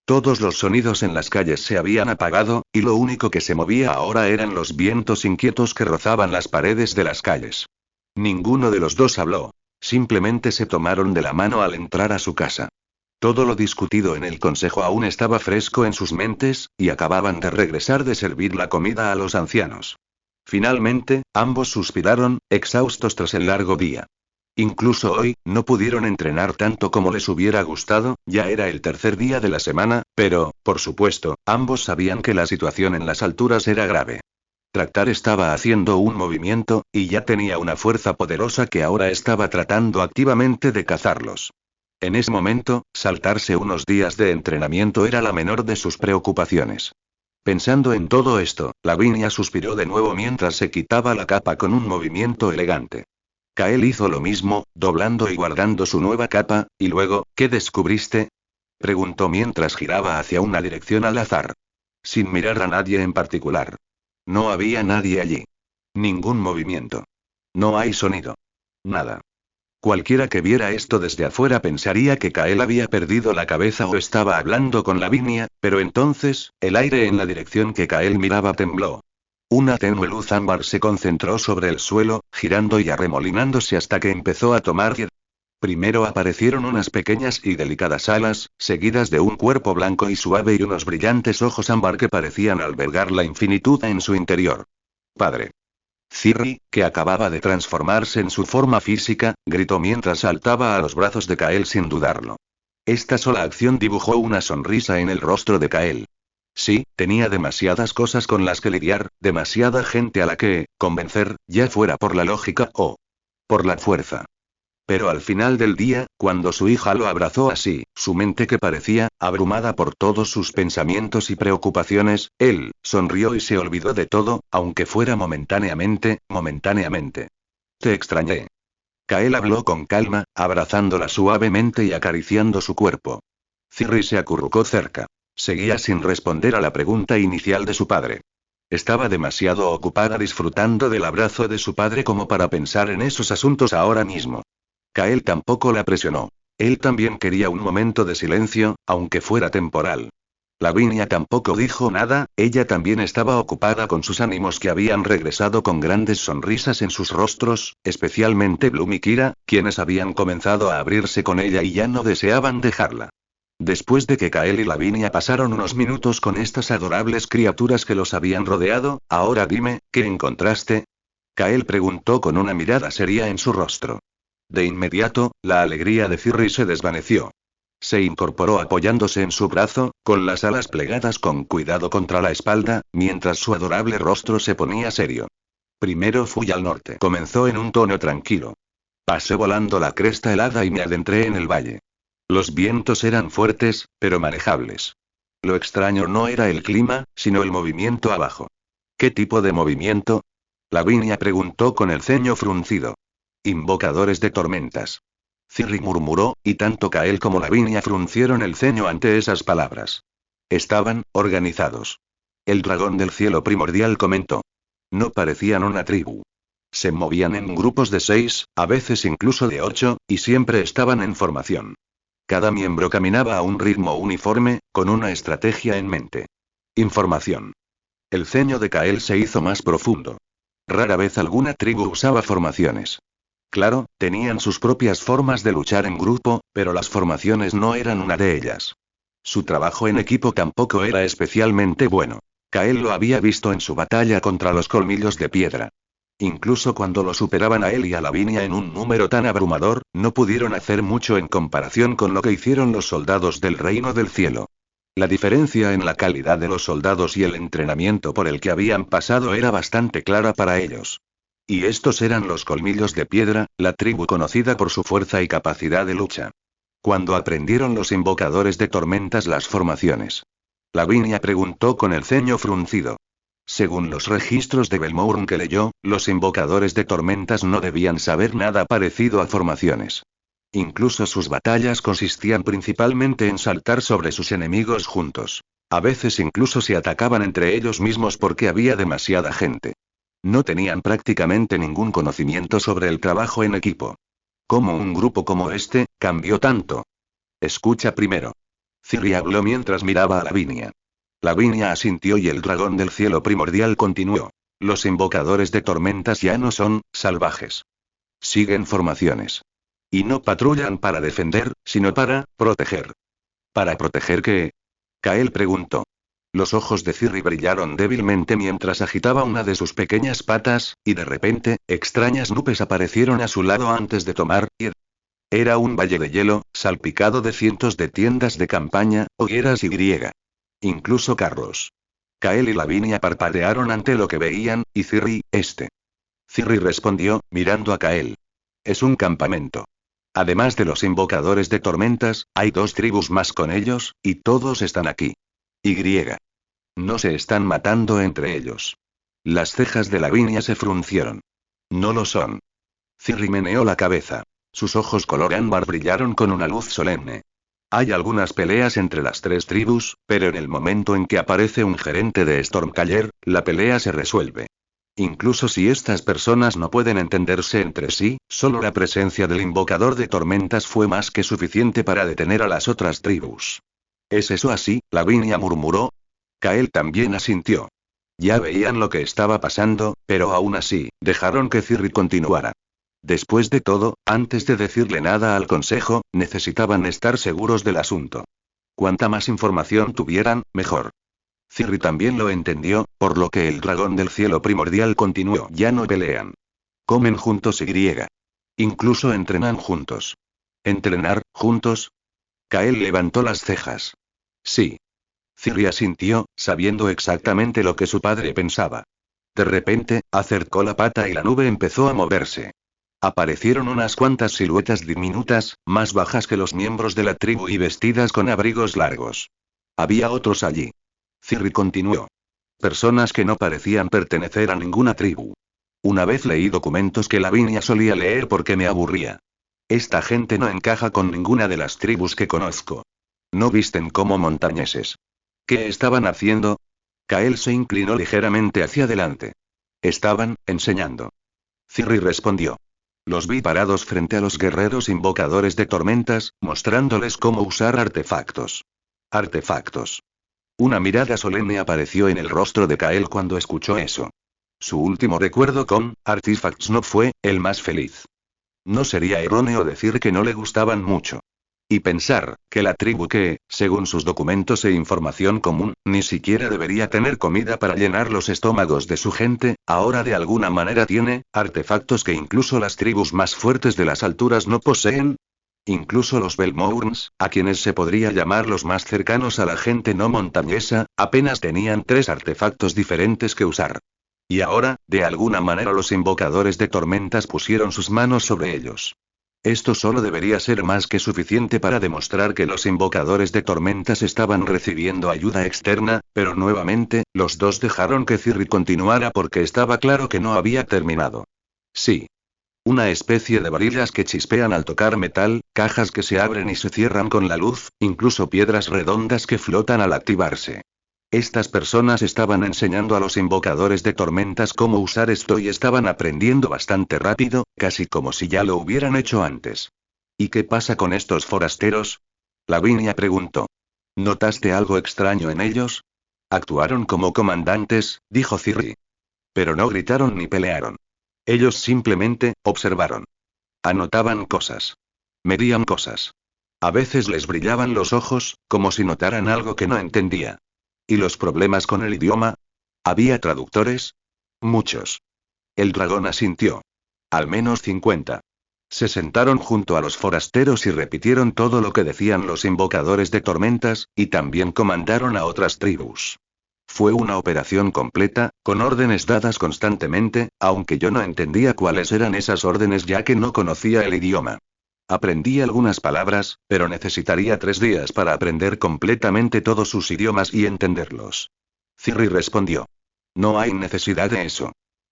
Todos los sonidos en las calles se habían apagado, y lo único que se movía ahora eran los vientos inquietos que rozaban las paredes de las calles. Ninguno de los dos habló. Simplemente se tomaron de la mano al entrar a su casa. Todo lo discutido en el consejo aún estaba fresco en sus mentes, y acababan de regresar de servir la comida a los ancianos. Finalmente, ambos suspiraron, exhaustos tras el largo día. Incluso hoy, no pudieron entrenar tanto como les hubiera gustado, ya era el tercer día de la semana, pero, por supuesto, ambos sabían que la situación en las alturas era grave. Tractar estaba haciendo un movimiento, y ya tenía una fuerza poderosa que ahora estaba tratando activamente de cazarlos. En ese momento, saltarse unos días de entrenamiento era la menor de sus preocupaciones. Pensando en todo esto, Lavinia suspiró de nuevo mientras se quitaba la capa con un movimiento elegante. Kael hizo lo mismo, doblando y guardando su nueva capa, y luego, ¿qué descubriste? Preguntó mientras giraba hacia una dirección al azar. Sin mirar a nadie en particular. No había nadie allí. Ningún movimiento. No hay sonido. Nada. Cualquiera que viera esto desde afuera pensaría que Kael había perdido la cabeza o estaba hablando con Lavinia, pero entonces, el aire en la dirección que Kael miraba tembló. Una tenue luz ámbar se concentró sobre el suelo, girando y arremolinándose hasta que empezó a tomar vida. Primero aparecieron unas pequeñas y delicadas alas, seguidas de un cuerpo blanco y suave y unos brillantes ojos ámbar que parecían albergar la infinitud en su interior. Padre. Cirri, que acababa de transformarse en su forma física, gritó mientras saltaba a los brazos de Kael sin dudarlo. Esta sola acción dibujó una sonrisa en el rostro de Kael. Sí, tenía demasiadas cosas con las que lidiar, demasiada gente a la que convencer, ya fuera por la lógica o por la fuerza. Pero al final del día, cuando su hija lo abrazó así, su mente que parecía abrumada por todos sus pensamientos y preocupaciones, él sonrió y se olvidó de todo, aunque fuera momentáneamente. Te extrañé. Kael habló con calma, abrazándola suavemente y acariciando su cuerpo. Cirri se acurrucó cerca. Seguía sin responder a la pregunta inicial de su padre. Estaba demasiado ocupada disfrutando del abrazo de su padre como para pensar en esos asuntos ahora mismo. Kael tampoco la presionó. Él también quería un momento de silencio, aunque fuera temporal. Lavinia tampoco dijo nada, ella también estaba ocupada con sus ánimos que habían regresado con grandes sonrisas en sus rostros, especialmente Bloom y Kira, quienes habían comenzado a abrirse con ella y ya no deseaban dejarla. Después de que Kael y Lavinia pasaron unos minutos con estas adorables criaturas que los habían rodeado, ahora dime, ¿qué encontraste? Kael preguntó con una mirada seria en su rostro. De inmediato, la alegría de Cirri se desvaneció. Se incorporó apoyándose en su brazo, con las alas plegadas con cuidado contra la espalda, mientras su adorable rostro se ponía serio. Primero fui al norte. Comenzó en un tono tranquilo. Pasé volando la cresta helada y me adentré en el valle. Los vientos eran fuertes, pero manejables. Lo extraño no era el clima, sino el movimiento abajo. ¿Qué tipo de movimiento? Lavinia preguntó con el ceño fruncido. Invocadores de tormentas. Ciri murmuró, y tanto Kael como Lavinia fruncieron el ceño ante esas palabras. Estaban organizados. El dragón del cielo primordial comentó. No parecían una tribu. Se movían en grupos de 6, a veces incluso de 8, y siempre estaban en formación. Cada miembro caminaba a un ritmo uniforme, con una estrategia en mente. Información. El ceño de Kael se hizo más profundo. Rara vez alguna tribu usaba formaciones. Claro, tenían sus propias formas de luchar en grupo, pero las formaciones no eran una de ellas. Su trabajo en equipo tampoco era especialmente bueno. Kael lo había visto en su batalla contra los colmillos de piedra. Incluso cuando lo superaban a él y a Lavinia en un número tan abrumador, no pudieron hacer mucho en comparación con lo que hicieron los soldados del Reino del Cielo. La diferencia en la calidad de los soldados y el entrenamiento por el que habían pasado era bastante clara para ellos. Y estos eran los colmillos de piedra, la tribu conocida por su fuerza y capacidad de lucha. Cuando aprendieron los invocadores de tormentas las formaciones. Lavinia preguntó con el ceño fruncido. Según los registros de Belmourn que leyó, los invocadores de tormentas no debían saber nada parecido a formaciones. Incluso sus batallas consistían principalmente en saltar sobre sus enemigos juntos. A veces incluso se atacaban entre ellos mismos porque había demasiada gente. No tenían prácticamente ningún conocimiento sobre el trabajo en equipo. ¿Cómo un grupo como este cambió tanto? Escucha primero. Ciri habló mientras miraba a Lavinia. Lavinia asintió y el dragón del cielo primordial continuó. Los invocadores de tormentas ya no son salvajes. Siguen formaciones. Y no patrullan para defender, sino para proteger. ¿Para proteger qué? Kael preguntó. Los ojos de Ciri brillaron débilmente mientras agitaba una de sus pequeñas patas, y de repente, extrañas nubes aparecieron a su lado antes de tomar. Era un valle de hielo, salpicado de cientos de tiendas de campaña, hogueras y incluso carros. Kael y Lavinia parpadearon ante lo que veían, y Ciri. Ciri respondió, mirando a Kael. Es un campamento. Además de los invocadores de tormentas, hay 2 tribus más con ellos, y todos están aquí. No se están matando entre ellos. Las cejas de Lavinia se fruncieron. No lo son. Ciri meneó la cabeza. Sus ojos color ámbar brillaron con una luz solemne. Hay algunas peleas entre las 3 tribus, pero en el momento en que aparece un gerente de Stormcaller, la pelea se resuelve. Incluso si estas personas no pueden entenderse entre sí, solo la presencia del invocador de tormentas fue más que suficiente para detener a las otras tribus. ¿Es eso así? Lavinia murmuró. Kael también asintió. Ya veían lo que estaba pasando, pero aún así, dejaron que Ciri continuara. Después de todo, antes de decirle nada al consejo, necesitaban estar seguros del asunto. Cuanta más información tuvieran, mejor. Ciri también lo entendió, por lo que el dragón del cielo primordial continuó. Ya no pelean. Comen juntos y. Incluso entrenan juntos. ¿Entrenar, juntos? Kael levantó las cejas. Sí. Ciri asintió, sabiendo exactamente lo que su padre pensaba. De repente, acercó la pata y la nube empezó a moverse. Aparecieron unas cuantas siluetas diminutas, más bajas que los miembros de la tribu y vestidas con abrigos largos. Había otros allí. Ciri continuó. Personas que no parecían pertenecer a ninguna tribu. Una vez leí documentos que Lavinia solía leer porque me aburría. Esta gente no encaja con ninguna de las tribus que conozco. No visten como montañeses. ¿Qué estaban haciendo? Kael se inclinó ligeramente hacia adelante. Estaban enseñando. Ciri respondió. Los vi parados frente a los guerreros invocadores de tormentas, mostrándoles cómo usar artefactos. Artefactos. Una mirada solemne apareció en el rostro de Kael cuando escuchó eso. Su último recuerdo con Artifacts no fue el más feliz. No sería erróneo decir que no le gustaban mucho. Y pensar que la tribu que, según sus documentos e información común, ni siquiera debería tener comida para llenar los estómagos de su gente, ahora de alguna manera tiene artefactos que incluso las tribus más fuertes de las alturas no poseen. Incluso los Belmourns, a quienes se podría llamar los más cercanos a la gente no montañesa, apenas tenían 3 artefactos diferentes que usar. Y ahora, de alguna manera los invocadores de tormentas pusieron sus manos sobre ellos. Esto solo debería ser más que suficiente para demostrar que los invocadores de tormentas estaban recibiendo ayuda externa, pero nuevamente, los dos dejaron que Cirri continuara porque estaba claro que no había terminado. Sí. Una especie de varillas que chispean al tocar metal, cajas que se abren y se cierran con la luz, incluso piedras redondas que flotan al activarse. Estas personas estaban enseñando a los invocadores de tormentas cómo usar esto y estaban aprendiendo bastante rápido, casi como si ya lo hubieran hecho antes. ¿Y qué pasa con estos forasteros? Lavinia preguntó. ¿Notaste algo extraño en ellos? Actuaron como comandantes, dijo Cirri. Pero no gritaron ni pelearon. Ellos simplemente, observaron. Anotaban cosas. Medían cosas. A veces les brillaban los ojos, como si notaran algo que no entendía. ¿Y los problemas con el idioma? ¿Había traductores? Muchos. El dragón asintió. Al menos 50. Se sentaron junto a los forasteros y repitieron todo lo que decían los invocadores de tormentas, y también comandaron a otras tribus. Fue una operación completa, con órdenes dadas constantemente, aunque yo no entendía cuáles eran esas órdenes ya que no conocía el idioma. Aprendí algunas palabras, pero necesitaría 3 días para aprender completamente todos sus idiomas y entenderlos. Cirri respondió. No hay necesidad de eso.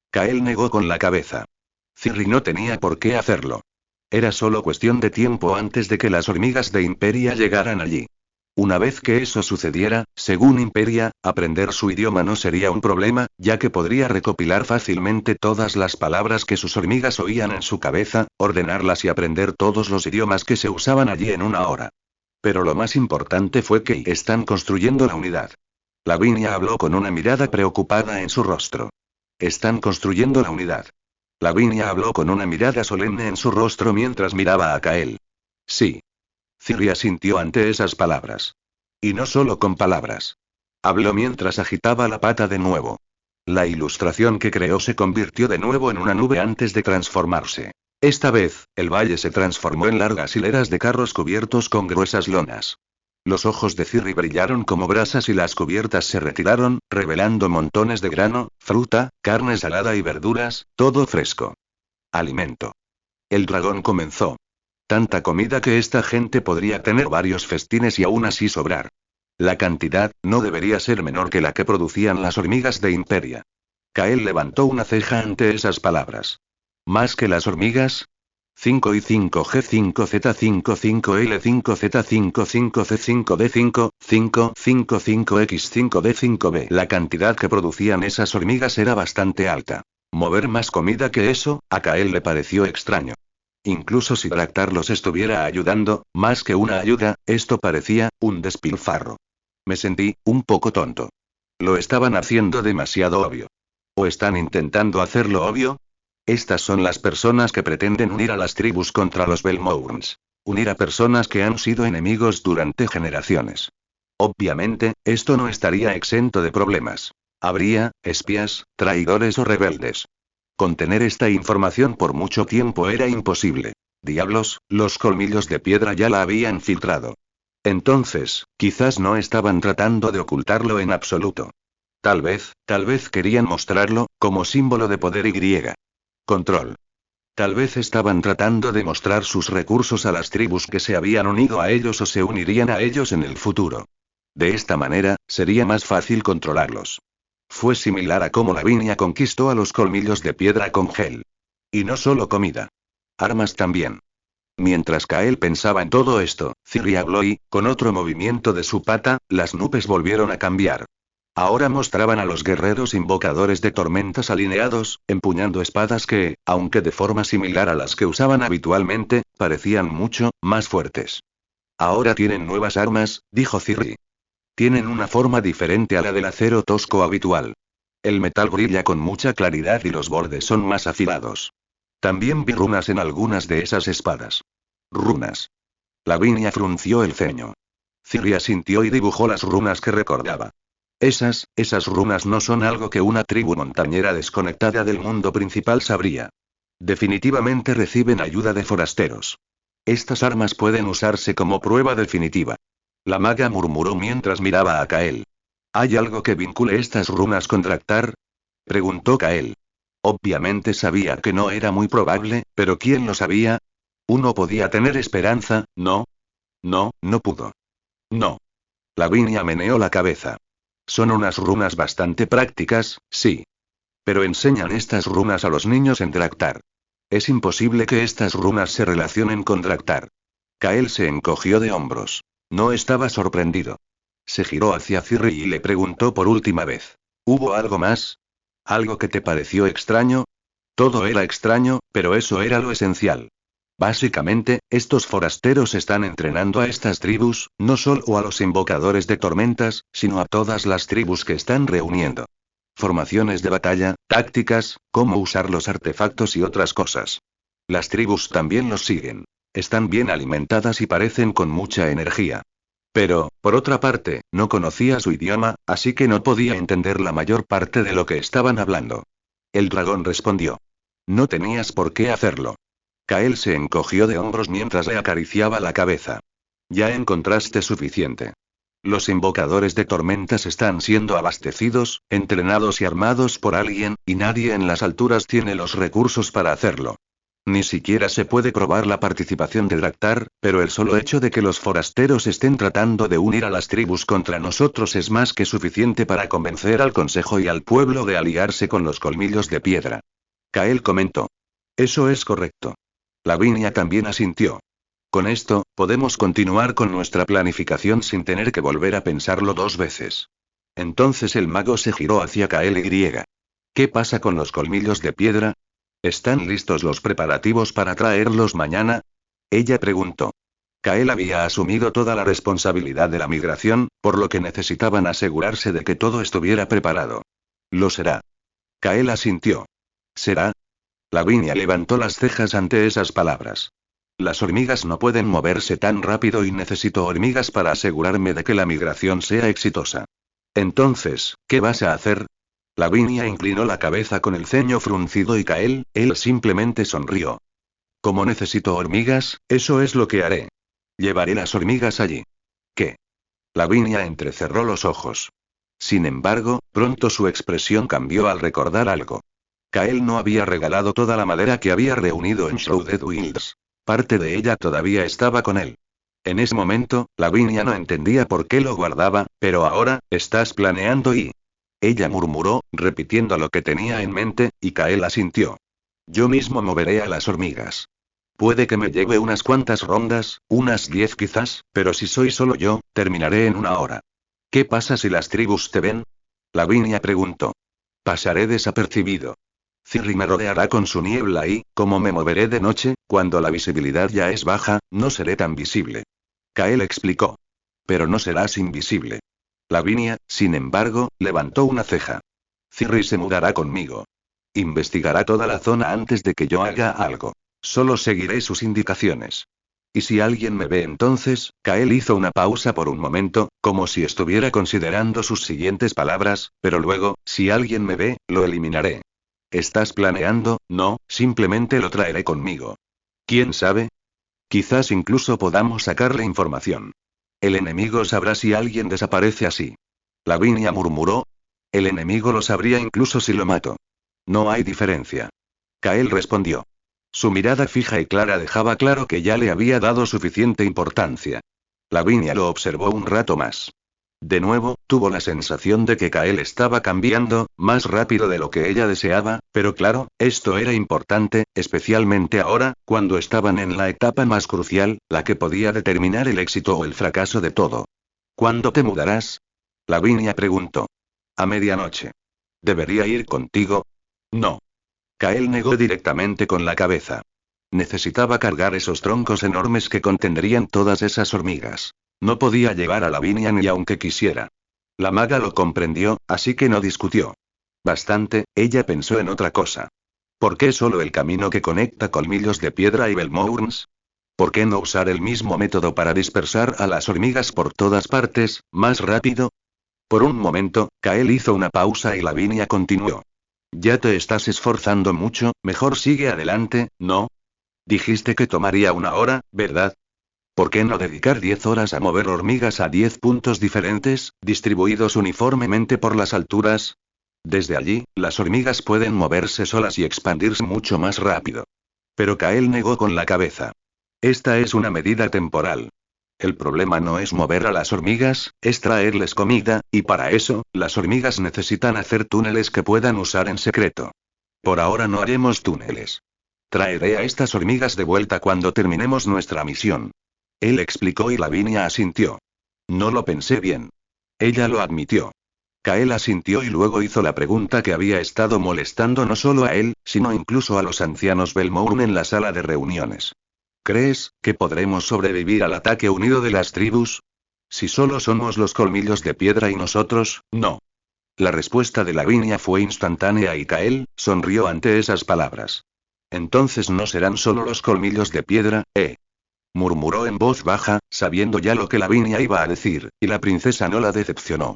Kael negó con la cabeza. Cirri no tenía por qué hacerlo. Era solo cuestión de tiempo antes de que las hormigas de Imperia llegaran allí. Una vez que eso sucediera, según Imperia, aprender su idioma no sería un problema, ya que podría recopilar fácilmente todas las palabras que sus hormigas oían en su cabeza, ordenarlas y aprender todos los idiomas que se usaban allí en una hora. Pero lo más importante fue que están construyendo la unidad. Lavinia habló con una mirada preocupada en su rostro. Están construyendo la unidad. Lavinia habló con una mirada solemne en su rostro mientras miraba a Kael. Sí. Cirri asintió ante esas palabras. Y no solo con palabras. Habló mientras agitaba la pata de nuevo. La ilustración que creó se convirtió de nuevo en una nube antes de transformarse. Esta vez, el valle se transformó en largas hileras de carros cubiertos con gruesas lonas. Los ojos de Cirri brillaron como brasas y las cubiertas se retiraron, revelando montones de grano, fruta, carne salada y verduras, todo fresco. Alimento. El dragón comenzó. Tanta comida que esta gente podría tener varios festines y aún así sobrar. La cantidad, no debería ser menor que la que producían las hormigas de Imperia. Kael levantó una ceja ante esas palabras. ¿Más que las hormigas? 5 y 5G 5Z 5 L 5Z 5 C 5D 5 X 5D 5B. La cantidad que producían esas hormigas era bastante alta. Mover más comida que eso, a Kael le pareció extraño. Incluso si tractarlos estuviera ayudando, más que una ayuda, esto parecía un despilfarro. Me sentí un poco tonto. Lo estaban haciendo demasiado obvio. ¿O están intentando hacerlo obvio? Estas son las personas que pretenden unir a las tribus contra los Belmourns. Unir a personas que han sido enemigos durante generaciones. Obviamente, esto no estaría exento de problemas. Habría espías, traidores o rebeldes. Contener esta información por mucho tiempo era imposible. Diablos, los colmillos de piedra ya la habían filtrado. Entonces, quizás no estaban tratando de ocultarlo en absoluto. Tal vez querían mostrarlo, como símbolo de poder y control. Tal vez estaban tratando de mostrar sus recursos a las tribus que se habían unido a ellos o se unirían a ellos en el futuro. De esta manera, sería más fácil controlarlos. Fue similar a cómo Lavinia conquistó a los colmillos de piedra con gel. Y no solo comida. Armas también. Mientras Kael pensaba en todo esto, Cirri habló y, con otro movimiento de su pata, las nubes volvieron a cambiar. Ahora mostraban a los guerreros invocadores de tormentas alineados, empuñando espadas que, aunque de forma similar a las que usaban habitualmente, parecían mucho más fuertes. Ahora tienen nuevas armas, dijo Cirri. Tienen una forma diferente a la del acero tosco habitual. El metal brilla con mucha claridad y los bordes son más afilados. También vi runas en algunas de esas espadas. Runas. Lavinia frunció el ceño. Cirri asintió y dibujó las runas que recordaba. Esas runas no son algo que una tribu montañera desconectada del mundo principal sabría. Definitivamente reciben ayuda de forasteros. Estas armas pueden usarse como prueba definitiva. La maga murmuró mientras miraba a Kael. ¿Hay algo que vincule estas runas con Draktar? Preguntó Kael. Obviamente sabía que no era muy probable, pero ¿quién lo sabía? Uno podía tener esperanza, ¿no? No, no pudo. No. Lavinia meneó la cabeza. Son unas runas bastante prácticas, sí. Pero enseñan estas runas a los niños en Draktar. Es imposible que estas runas se relacionen con Draktar. Kael se encogió de hombros. No estaba sorprendido. Se giró hacia Ciri y le preguntó por última vez. ¿Hubo algo más? ¿Algo que te pareció extraño? Todo era extraño, pero eso era lo esencial. Básicamente, estos forasteros están entrenando a estas tribus, no solo a los invocadores de tormentas, sino a todas las tribus que están reuniendo. Formaciones de batalla, tácticas, cómo usar los artefactos y otras cosas. Las tribus también los siguen. Están bien alimentadas y parecen con mucha energía. Pero, por otra parte, no conocía su idioma, así que no podía entender la mayor parte de lo que estaban hablando. El dragón respondió. No tenías por qué hacerlo. Kael se encogió de hombros mientras le acariciaba la cabeza. Ya encontraste suficiente. Los invocadores de tormentas están siendo abastecidos, entrenados y armados por alguien, y nadie en las alturas tiene los recursos para hacerlo. Ni siquiera se puede probar la participación de Draktar, pero el solo hecho de que los forasteros estén tratando de unir a las tribus contra nosotros es más que suficiente para convencer al consejo y al pueblo de aliarse con los colmillos de piedra. Kael comentó. Eso es correcto. Lavinia también asintió. Con esto, podemos continuar con nuestra planificación sin tener que volver a pensarlo dos veces. Entonces el mago se giró hacia Kael y. ¿Qué pasa con los colmillos de piedra? ¿Están listos los preparativos para traerlos mañana? Ella preguntó. Kael había asumido toda la responsabilidad de la migración, por lo que necesitaban asegurarse de que todo estuviera preparado. Lo será. Kael asintió. ¿Será? Lavinia levantó las cejas ante esas palabras. Las hormigas no pueden moverse tan rápido y necesito hormigas para asegurarme de que la migración sea exitosa. Entonces, ¿qué vas a hacer? Lavinia inclinó la cabeza con el ceño fruncido y él simplemente sonrió. Como necesito hormigas, eso es lo que haré. Llevaré las hormigas allí. ¿Qué? Lavinia entrecerró los ojos. Sin embargo, pronto su expresión cambió al recordar algo. Kael no había regalado toda la madera que había reunido en Shrouded Wilds. Parte de ella todavía estaba con él. En ese momento, Lavinia no entendía por qué lo guardaba, pero ahora, estás planeando y... Ella murmuró, repitiendo lo que tenía en mente, y Kael asintió. Yo mismo moveré a las hormigas. Puede que me lleve unas cuantas rondas, unas 10 quizás, pero si soy solo yo, terminaré en una hora. ¿Qué pasa si las tribus te ven? Lavinia preguntó. Pasaré desapercibido. Ciri me rodeará con su niebla y, como me moveré de noche, cuando la visibilidad ya es baja, no seré tan visible. Kael explicó. Pero no serás invisible. Lavinia, sin embargo, levantó una ceja. Ciri se mudará conmigo. Investigará toda la zona antes de que yo haga algo. Solo seguiré sus indicaciones. ¿Y si alguien me ve entonces? Kael hizo una pausa por un momento, como si estuviera considerando sus siguientes palabras, pero luego, si alguien me ve, lo eliminaré. ¿Estás planeando? No, simplemente lo traeré conmigo. ¿Quién sabe? Quizás incluso podamos sacarle información. El enemigo sabrá si alguien desaparece así. Lavinia murmuró. El enemigo lo sabría incluso si lo mato. No hay diferencia. Kael respondió. Su mirada fija y clara dejaba claro que ya le había dado suficiente importancia. Lavinia lo observó un rato más. De nuevo, tuvo la sensación de que Kael estaba cambiando, más rápido de lo que ella deseaba, pero claro, esto era importante, especialmente ahora, cuando estaban en la etapa más crucial, la que podía determinar el éxito o el fracaso de todo. ¿Cuándo te mudarás? Lavinia preguntó. A medianoche. ¿Debería ir contigo? No. Kael negó directamente con la cabeza. Necesitaba cargar esos troncos enormes que contendrían todas esas hormigas. No podía llevar a Lavinia ni aunque quisiera. La maga lo comprendió, así que no discutió. Bastante, ella pensó en otra cosa. ¿Por qué solo el camino que conecta Colmillos de Piedra y Belmourns? ¿Por qué no usar el mismo método para dispersar a las hormigas por todas partes, más rápido? Por un momento, Kael hizo una pausa y Lavinia continuó. Ya te estás esforzando mucho, mejor sigue adelante, ¿no? Dijiste que tomaría una hora, ¿verdad? ¿Por qué no dedicar 10 horas a mover hormigas a 10 puntos diferentes, distribuidos uniformemente por las alturas? Desde allí, las hormigas pueden moverse solas y expandirse mucho más rápido. Pero Kael negó con la cabeza. Esta es una medida temporal. El problema no es mover a las hormigas, es traerles comida, y para eso, las hormigas necesitan hacer túneles que puedan usar en secreto. Por ahora no haremos túneles. Traeré a estas hormigas de vuelta cuando terminemos nuestra misión. Él explicó y Lavinia asintió. No lo pensé bien. Ella lo admitió. Kael asintió y luego hizo la pregunta que había estado molestando no solo a él, sino incluso a los ancianos Belmourn en la sala de reuniones. ¿Crees que podremos sobrevivir al ataque unido de las tribus? Si solo somos los colmillos de piedra y nosotros, no. La respuesta de Lavinia fue instantánea y Kael sonrió ante esas palabras. Entonces no serán solo los colmillos de piedra, murmuró en voz baja, sabiendo ya lo que Lavinia iba a decir, y la princesa no la decepcionó.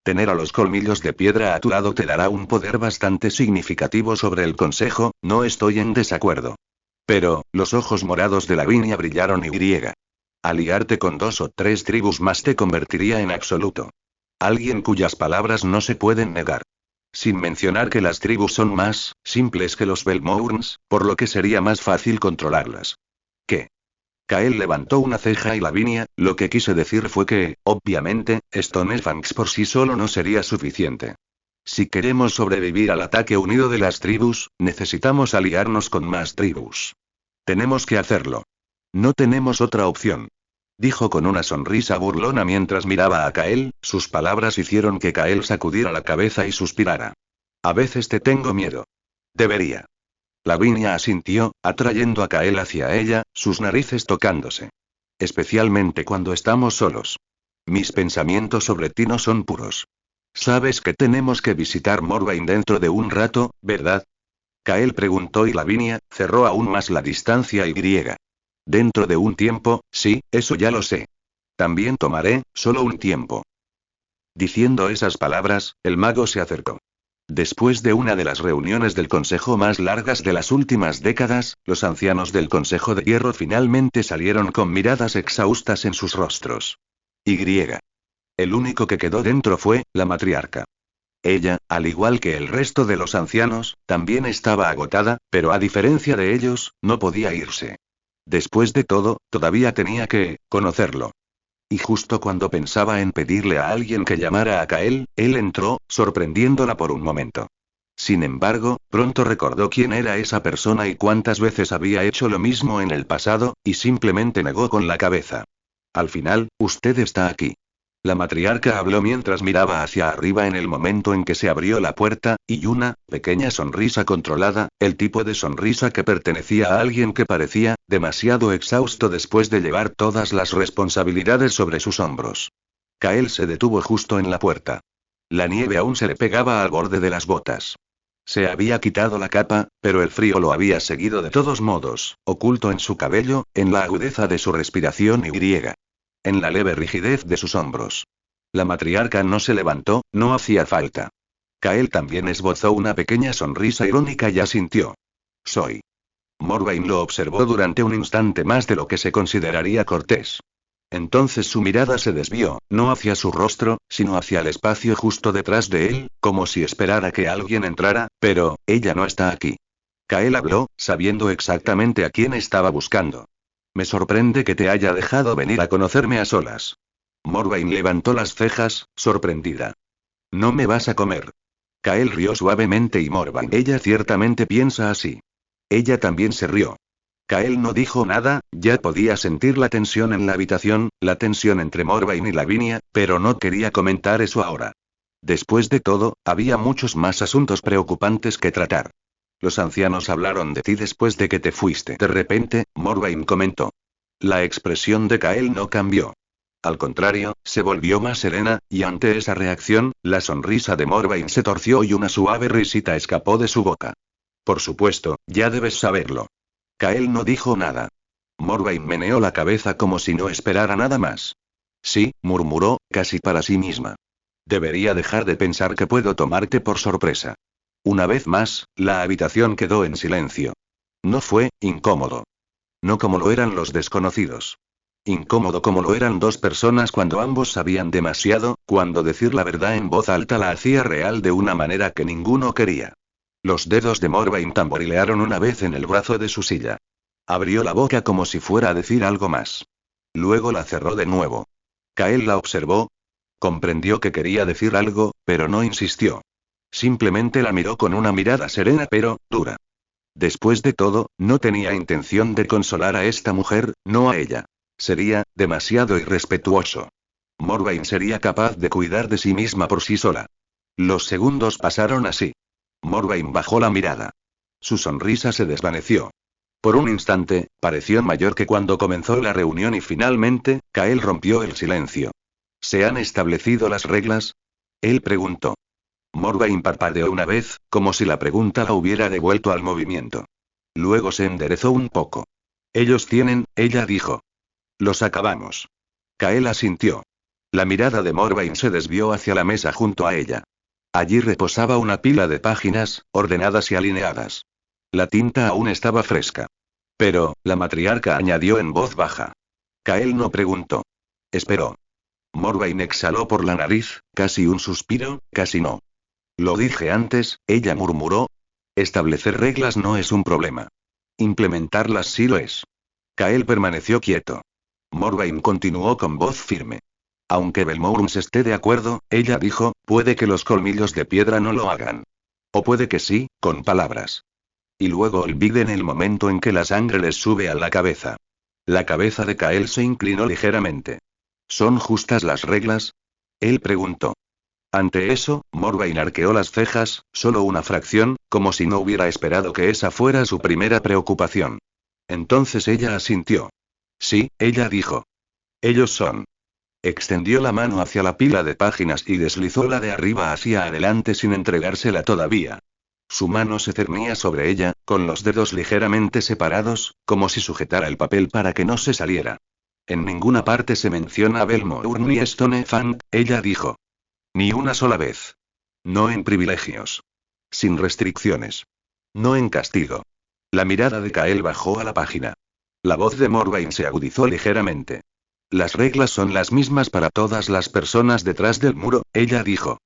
Tener a los colmillos de piedra a tu lado te dará un poder bastante significativo sobre el consejo, no estoy en desacuerdo. Pero, los ojos morados de Lavinia brillaron y. Aliarte con 2 o 3 tribus más te convertiría en absoluto. Alguien cuyas palabras no se pueden negar. Sin mencionar que las tribus son más simples que los Belmourns, por lo que sería más fácil controlarlas. ¿Qué? Kael levantó una ceja y Lavinia, lo que quise decir fue que, obviamente, Stonefangs por sí solo no sería suficiente. Si queremos sobrevivir al ataque unido de las tribus, necesitamos aliarnos con más tribus. Tenemos que hacerlo. No tenemos otra opción. Dijo con una sonrisa burlona mientras miraba a Kael, sus palabras hicieron que Kael sacudiera la cabeza y suspirara. A veces te tengo miedo. Debería. Lavinia asintió, atrayendo a Kael hacia ella, sus narices tocándose. Especialmente cuando estamos solos. Mis pensamientos sobre ti no son puros. Sabes que tenemos que visitar Morvain dentro de un rato, ¿verdad? Kael preguntó y Lavinia cerró aún más la distancia y. Dentro de un tiempo, sí, eso ya lo sé. También tomaré, solo un tiempo. Diciendo esas palabras, el mago se acercó. Después de una de las reuniones del Consejo más largas de las últimas décadas, los ancianos del Consejo de Hierro finalmente salieron con miradas exhaustas en sus rostros. El único que quedó dentro fue la matriarca. Ella, al igual que el resto de los ancianos, también estaba agotada, pero a diferencia de ellos, no podía irse. Después de todo, todavía tenía que conocerlo. Y justo cuando pensaba en pedirle a alguien que llamara a Kael, él entró, sorprendiéndola por un momento. Sin embargo, pronto recordó quién era esa persona y cuántas veces había hecho lo mismo en el pasado, y simplemente negó con la cabeza. Al final, usted está aquí. La matriarca habló mientras miraba hacia arriba en el momento en que se abrió la puerta, y una pequeña sonrisa controlada, el tipo de sonrisa que pertenecía a alguien que parecía demasiado exhausto después de llevar todas las responsabilidades sobre sus hombros. Kael se detuvo justo en la puerta. La nieve aún se le pegaba al borde de las botas. Se había quitado la capa, pero el frío lo había seguido de todos modos, oculto en su cabello, en la agudeza de su respiración y. En la leve rigidez de sus hombros. La matriarca no se levantó, no hacía falta. Kael también esbozó una pequeña sonrisa irónica y asintió. Soy. Morvain lo observó durante un instante más de lo que se consideraría cortés. Entonces su mirada se desvió, no hacia su rostro, sino hacia el espacio justo detrás de él, como si esperara que alguien entrara, pero, ella no está aquí. Kael habló, sabiendo exactamente a quién estaba buscando. Me sorprende que te haya dejado venir a conocerme a solas. Morvain levantó las cejas, sorprendida. ¿No me vas a comer? Kael rió suavemente y Morvain. Ella ciertamente piensa así. Ella también se rió. Kael no dijo nada, ya podía sentir la tensión en la habitación, la tensión entre Morvain y Lavinia, pero no quería comentar eso ahora. Después de todo, había muchos más asuntos preocupantes que tratar. Los ancianos hablaron de ti después de que te fuiste. De repente, Morvain comentó. La expresión de Kael no cambió. Al contrario, se volvió más serena, y ante esa reacción, la sonrisa de Morvain se torció y una suave risita escapó de su boca. Por supuesto, ya debes saberlo. Kael no dijo nada. Morvain meneó la cabeza como si no esperara nada más. Sí, murmuró, casi para sí misma. Debería dejar de pensar que puedo tomarte por sorpresa. Una vez más, la habitación quedó en silencio. No fue incómodo. No como lo eran los desconocidos. Incómodo como lo eran dos personas cuando ambos sabían demasiado, cuando decir la verdad en voz alta la hacía real de una manera que ninguno quería. Los dedos de Morvain tamborilearon una vez en el brazo de su silla. Abrió la boca como si fuera a decir algo más. Luego la cerró de nuevo. Kael la observó. Comprendió que quería decir algo, pero no insistió. Simplemente la miró con una mirada serena pero dura. Después de todo, no tenía intención de consolar a esta mujer, no a ella. Sería demasiado irrespetuoso. Morvain sería capaz de cuidar de sí misma por sí sola. Los segundos pasaron así. Morvain bajó la mirada. Su sonrisa se desvaneció. Por un instante, pareció mayor que cuando comenzó la reunión y finalmente, Kael rompió el silencio. ¿Se han establecido las reglas? Él preguntó. Morvain parpadeó una vez, como si la pregunta la hubiera devuelto al movimiento. Luego se enderezó un poco. Ellos tienen, ella dijo. Los acabamos. Kael asintió. La mirada de Morvain se desvió hacia la mesa junto a ella. Allí reposaba una pila de páginas, ordenadas y alineadas. La tinta aún estaba fresca. Pero, la matriarca añadió en voz baja. Kael no preguntó. Esperó. Morvain exhaló por la nariz, casi un suspiro, casi no. Lo dije antes, ella murmuró. Establecer reglas no es un problema. Implementarlas sí lo es. Kael permaneció quieto. Morvain continuó con voz firme. Aunque Belmourns esté de acuerdo, ella dijo, puede que los colmillos de piedra no lo hagan. O puede que sí, con palabras. Y luego olviden el momento en que la sangre les sube a la cabeza. La cabeza de Kael se inclinó ligeramente. ¿Son justas las reglas? Él preguntó. Ante eso, Morvain arqueó las cejas, solo una fracción, como si no hubiera esperado que esa fuera su primera preocupación. Entonces ella asintió. Sí, ella dijo. Ellos son. Extendió la mano hacia la pila de páginas y deslizóla de arriba hacia adelante sin entregársela todavía. Su mano se cernía sobre ella, con los dedos ligeramente separados, como si sujetara el papel para que no se saliera. En ninguna parte se menciona a Belmourn ni Stonefang, ella dijo. Ni una sola vez. No en privilegios. Sin restricciones. No en castigo. La mirada de Kael bajó a la página. La voz de Morvain se agudizó ligeramente. Las reglas son las mismas para todas las personas detrás del muro, ella dijo.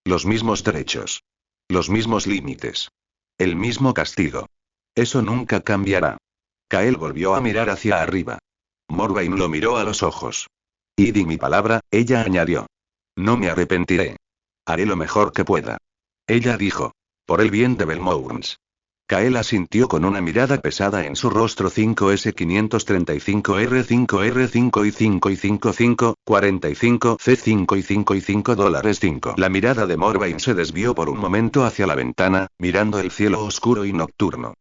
Los mismos derechos. Los mismos límites. El mismo castigo. Eso nunca cambiará. Kael volvió a mirar hacia arriba. Morvain lo miró a los ojos. Y di mi palabra, ella añadió. No me arrepentiré. Haré lo mejor que pueda. Ella dijo. Por el bien de Belmourns. Kael asintió con una mirada pesada en su rostro. 5S535R5R5 y 5 y 55, 45 C5 y 5 y 5 dólares 5. La mirada de Morvain se desvió por un momento hacia la ventana, mirando el cielo oscuro y nocturno.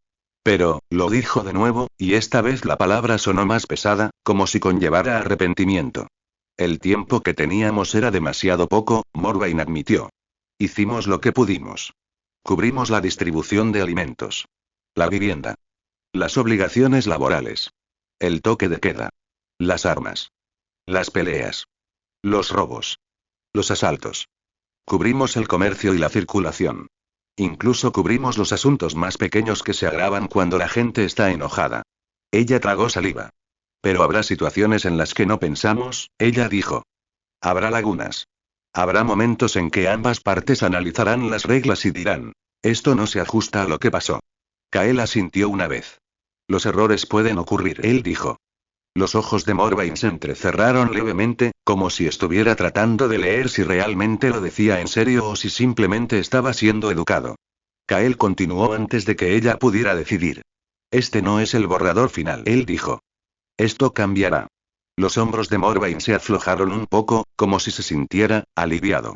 Pero, lo dijo de nuevo, y esta vez la palabra sonó más pesada, como si conllevara arrepentimiento. El tiempo que teníamos era demasiado poco, Morvain admitió. Hicimos lo que pudimos. Cubrimos la distribución de alimentos. La vivienda. Las obligaciones laborales. El toque de queda. Las armas. Las peleas. Los robos. Los asaltos. Cubrimos el comercio y la circulación. Incluso cubrimos los asuntos más pequeños que se agravan cuando la gente está enojada. Ella tragó saliva. Pero habrá situaciones en las que no pensamos, ella dijo. Habrá lagunas. Habrá momentos en que ambas partes analizarán las reglas y dirán, esto no se ajusta a lo que pasó. Kael asintió una vez. Los errores pueden ocurrir, él dijo. Los ojos de Morvain se entrecerraron levemente, como si estuviera tratando de leer si realmente lo decía en serio o si simplemente estaba siendo educado. Kael continuó antes de que ella pudiera decidir. Este no es el borrador final, él dijo. Esto cambiará. Los hombros de Morvain se aflojaron un poco, como si se sintiera aliviado.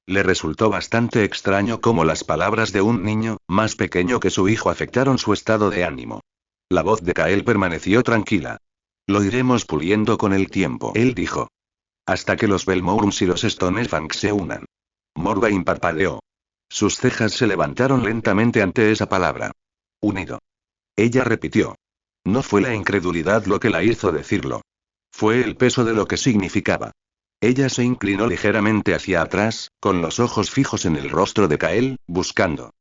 Le resultó bastante extraño cómo las palabras de un niño, más pequeño que su hijo, afectaron su estado de ánimo. La voz de Kael permaneció tranquila. Lo iremos puliendo con el tiempo, él dijo. Hasta que los Belmourns y los Stonefang se unan. Morvain parpadeó. Sus cejas se levantaron lentamente ante esa palabra. Unido. Ella repitió. No fue la incredulidad lo que la hizo decirlo. Fue el peso de lo que significaba. Ella se inclinó ligeramente hacia atrás, con los ojos fijos en el rostro de Kael, buscando.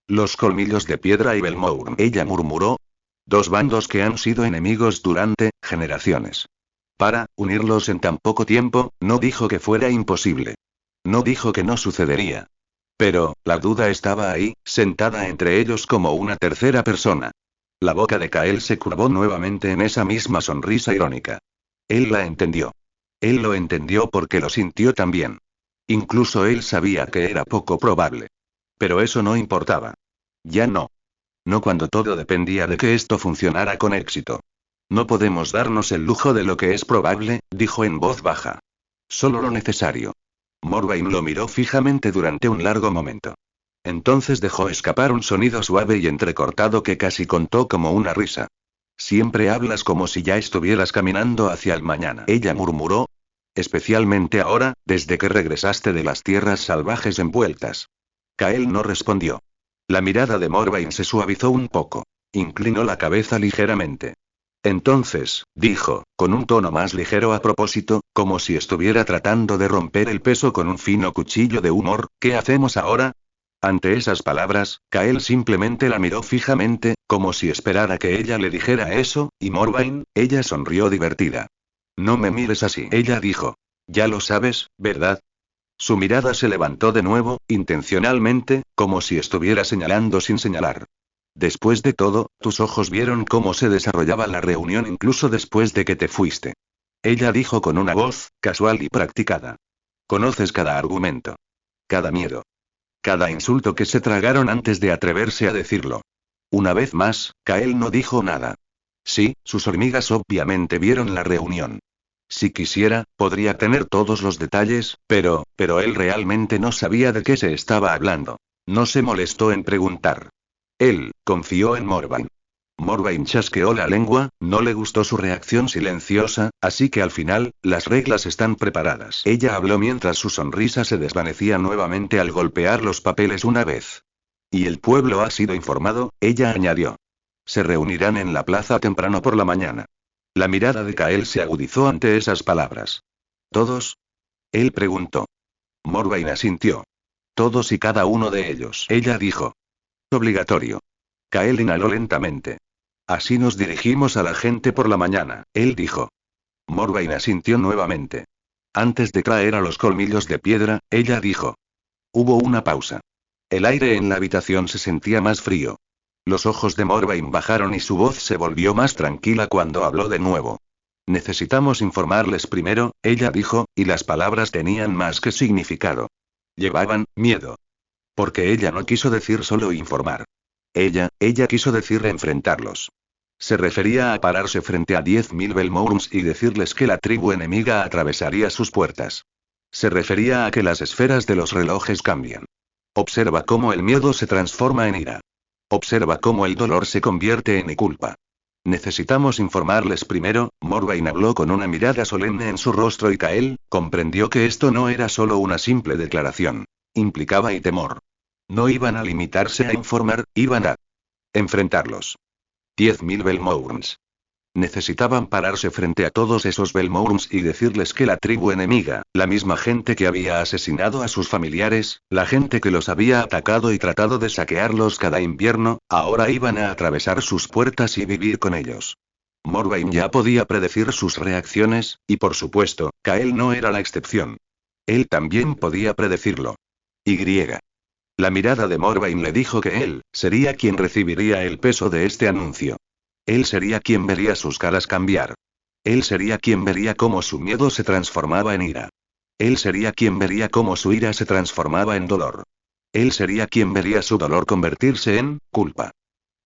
Los colmillos de piedra y Belmourn, ella murmuró. Dos bandos que han sido enemigos durante generaciones. Para unirlos en tan poco tiempo, no dijo que fuera imposible. No dijo que no sucedería. Pero, la duda estaba ahí, sentada entre ellos como una tercera persona. La boca de Kael se curvó nuevamente en esa misma sonrisa irónica. Él la entendió. Él lo entendió porque lo sintió también. Incluso él sabía que era poco probable. Pero eso no importaba. Ya no. No cuando todo dependía de que esto funcionara con éxito. No podemos darnos el lujo de lo que es probable, dijo en voz baja. Solo lo necesario. Morvain lo miró fijamente durante un largo momento. Entonces dejó escapar un sonido suave y entrecortado que casi contó como una risa. Siempre hablas como si ya estuvieras caminando hacia el mañana. Ella murmuró. Especialmente ahora, desde que regresaste de las tierras salvajes envueltas. Kael no respondió. La mirada de Morvain se suavizó un poco. Inclinó la cabeza ligeramente. Entonces, dijo, con un tono más ligero a propósito, como si estuviera tratando de romper el peso con un fino cuchillo de humor, ¿qué hacemos ahora? Ante esas palabras, Kael simplemente la miró fijamente, como si esperara que ella le dijera eso, y Morvain, ella sonrió divertida. No me mires así, ella dijo. Ya lo sabes, ¿verdad? Su mirada se levantó de nuevo, intencionalmente, como si estuviera señalando sin señalar. Después de todo, tus ojos vieron cómo se desarrollaba la reunión incluso después de que te fuiste. Ella dijo con una voz, casual y practicada. Conoces cada argumento. Cada miedo. Cada insulto que se tragaron antes de atreverse a decirlo. Una vez más, Kael no dijo nada. Sí, sus hormigas obviamente vieron la reunión. Si quisiera, podría tener todos los detalles, pero él realmente no sabía de qué se estaba hablando. No se molestó en preguntar. Él, confió en Morvain. Morvain chasqueó la lengua, no le gustó su reacción silenciosa, así que al final, las reglas están preparadas. Ella habló mientras su sonrisa se desvanecía nuevamente al golpear los papeles una vez. Y el pueblo ha sido informado, ella añadió. Se reunirán en la plaza temprano por la mañana. La mirada de Kael se agudizó ante esas palabras. ¿Todos? Él preguntó. Morvain asintió. Todos y cada uno de ellos. Ella dijo. Obligatorio. Kael inhaló lentamente. Así nos dirigimos a la gente por la mañana, él dijo. Morvain asintió nuevamente. Antes de traer a los colmillos de piedra, ella dijo. Hubo una pausa. El aire en la habitación se sentía más frío. Los ojos de Morvain bajaron y su voz se volvió más tranquila cuando habló de nuevo. Necesitamos informarles primero, ella dijo, y las palabras tenían más que significado. Llevaban miedo. Porque ella no quiso decir solo informar. Ella quiso decir enfrentarlos. Se refería a pararse frente a 10.000 Belmourns y decirles que la tribu enemiga atravesaría sus puertas. Se refería a que las esferas de los relojes cambian. Observa cómo el miedo se transforma en ira. Observa cómo el dolor se convierte en culpa. Necesitamos informarles primero, Morvain habló con una mirada solemne en su rostro y Kael comprendió que esto no era solo una simple declaración. Implicaba y temor. No iban a limitarse a informar, iban a enfrentarlos. 10.000 Belmourns. Necesitaban pararse frente a todos esos Belmourns y decirles que la tribu enemiga, la misma gente que había asesinado a sus familiares, la gente que los había atacado y tratado de saquearlos cada invierno, ahora iban a atravesar sus puertas y vivir con ellos. Morvain ya podía predecir sus reacciones, y por supuesto, Kael no era la excepción. Él también podía predecirlo. Y. La mirada de Morvain le dijo que él sería quien recibiría el peso de este anuncio. Él sería quien vería sus caras cambiar. Él sería quien vería cómo su miedo se transformaba en ira. Él sería quien vería cómo su ira se transformaba en dolor. Él sería quien vería su dolor convertirse en culpa.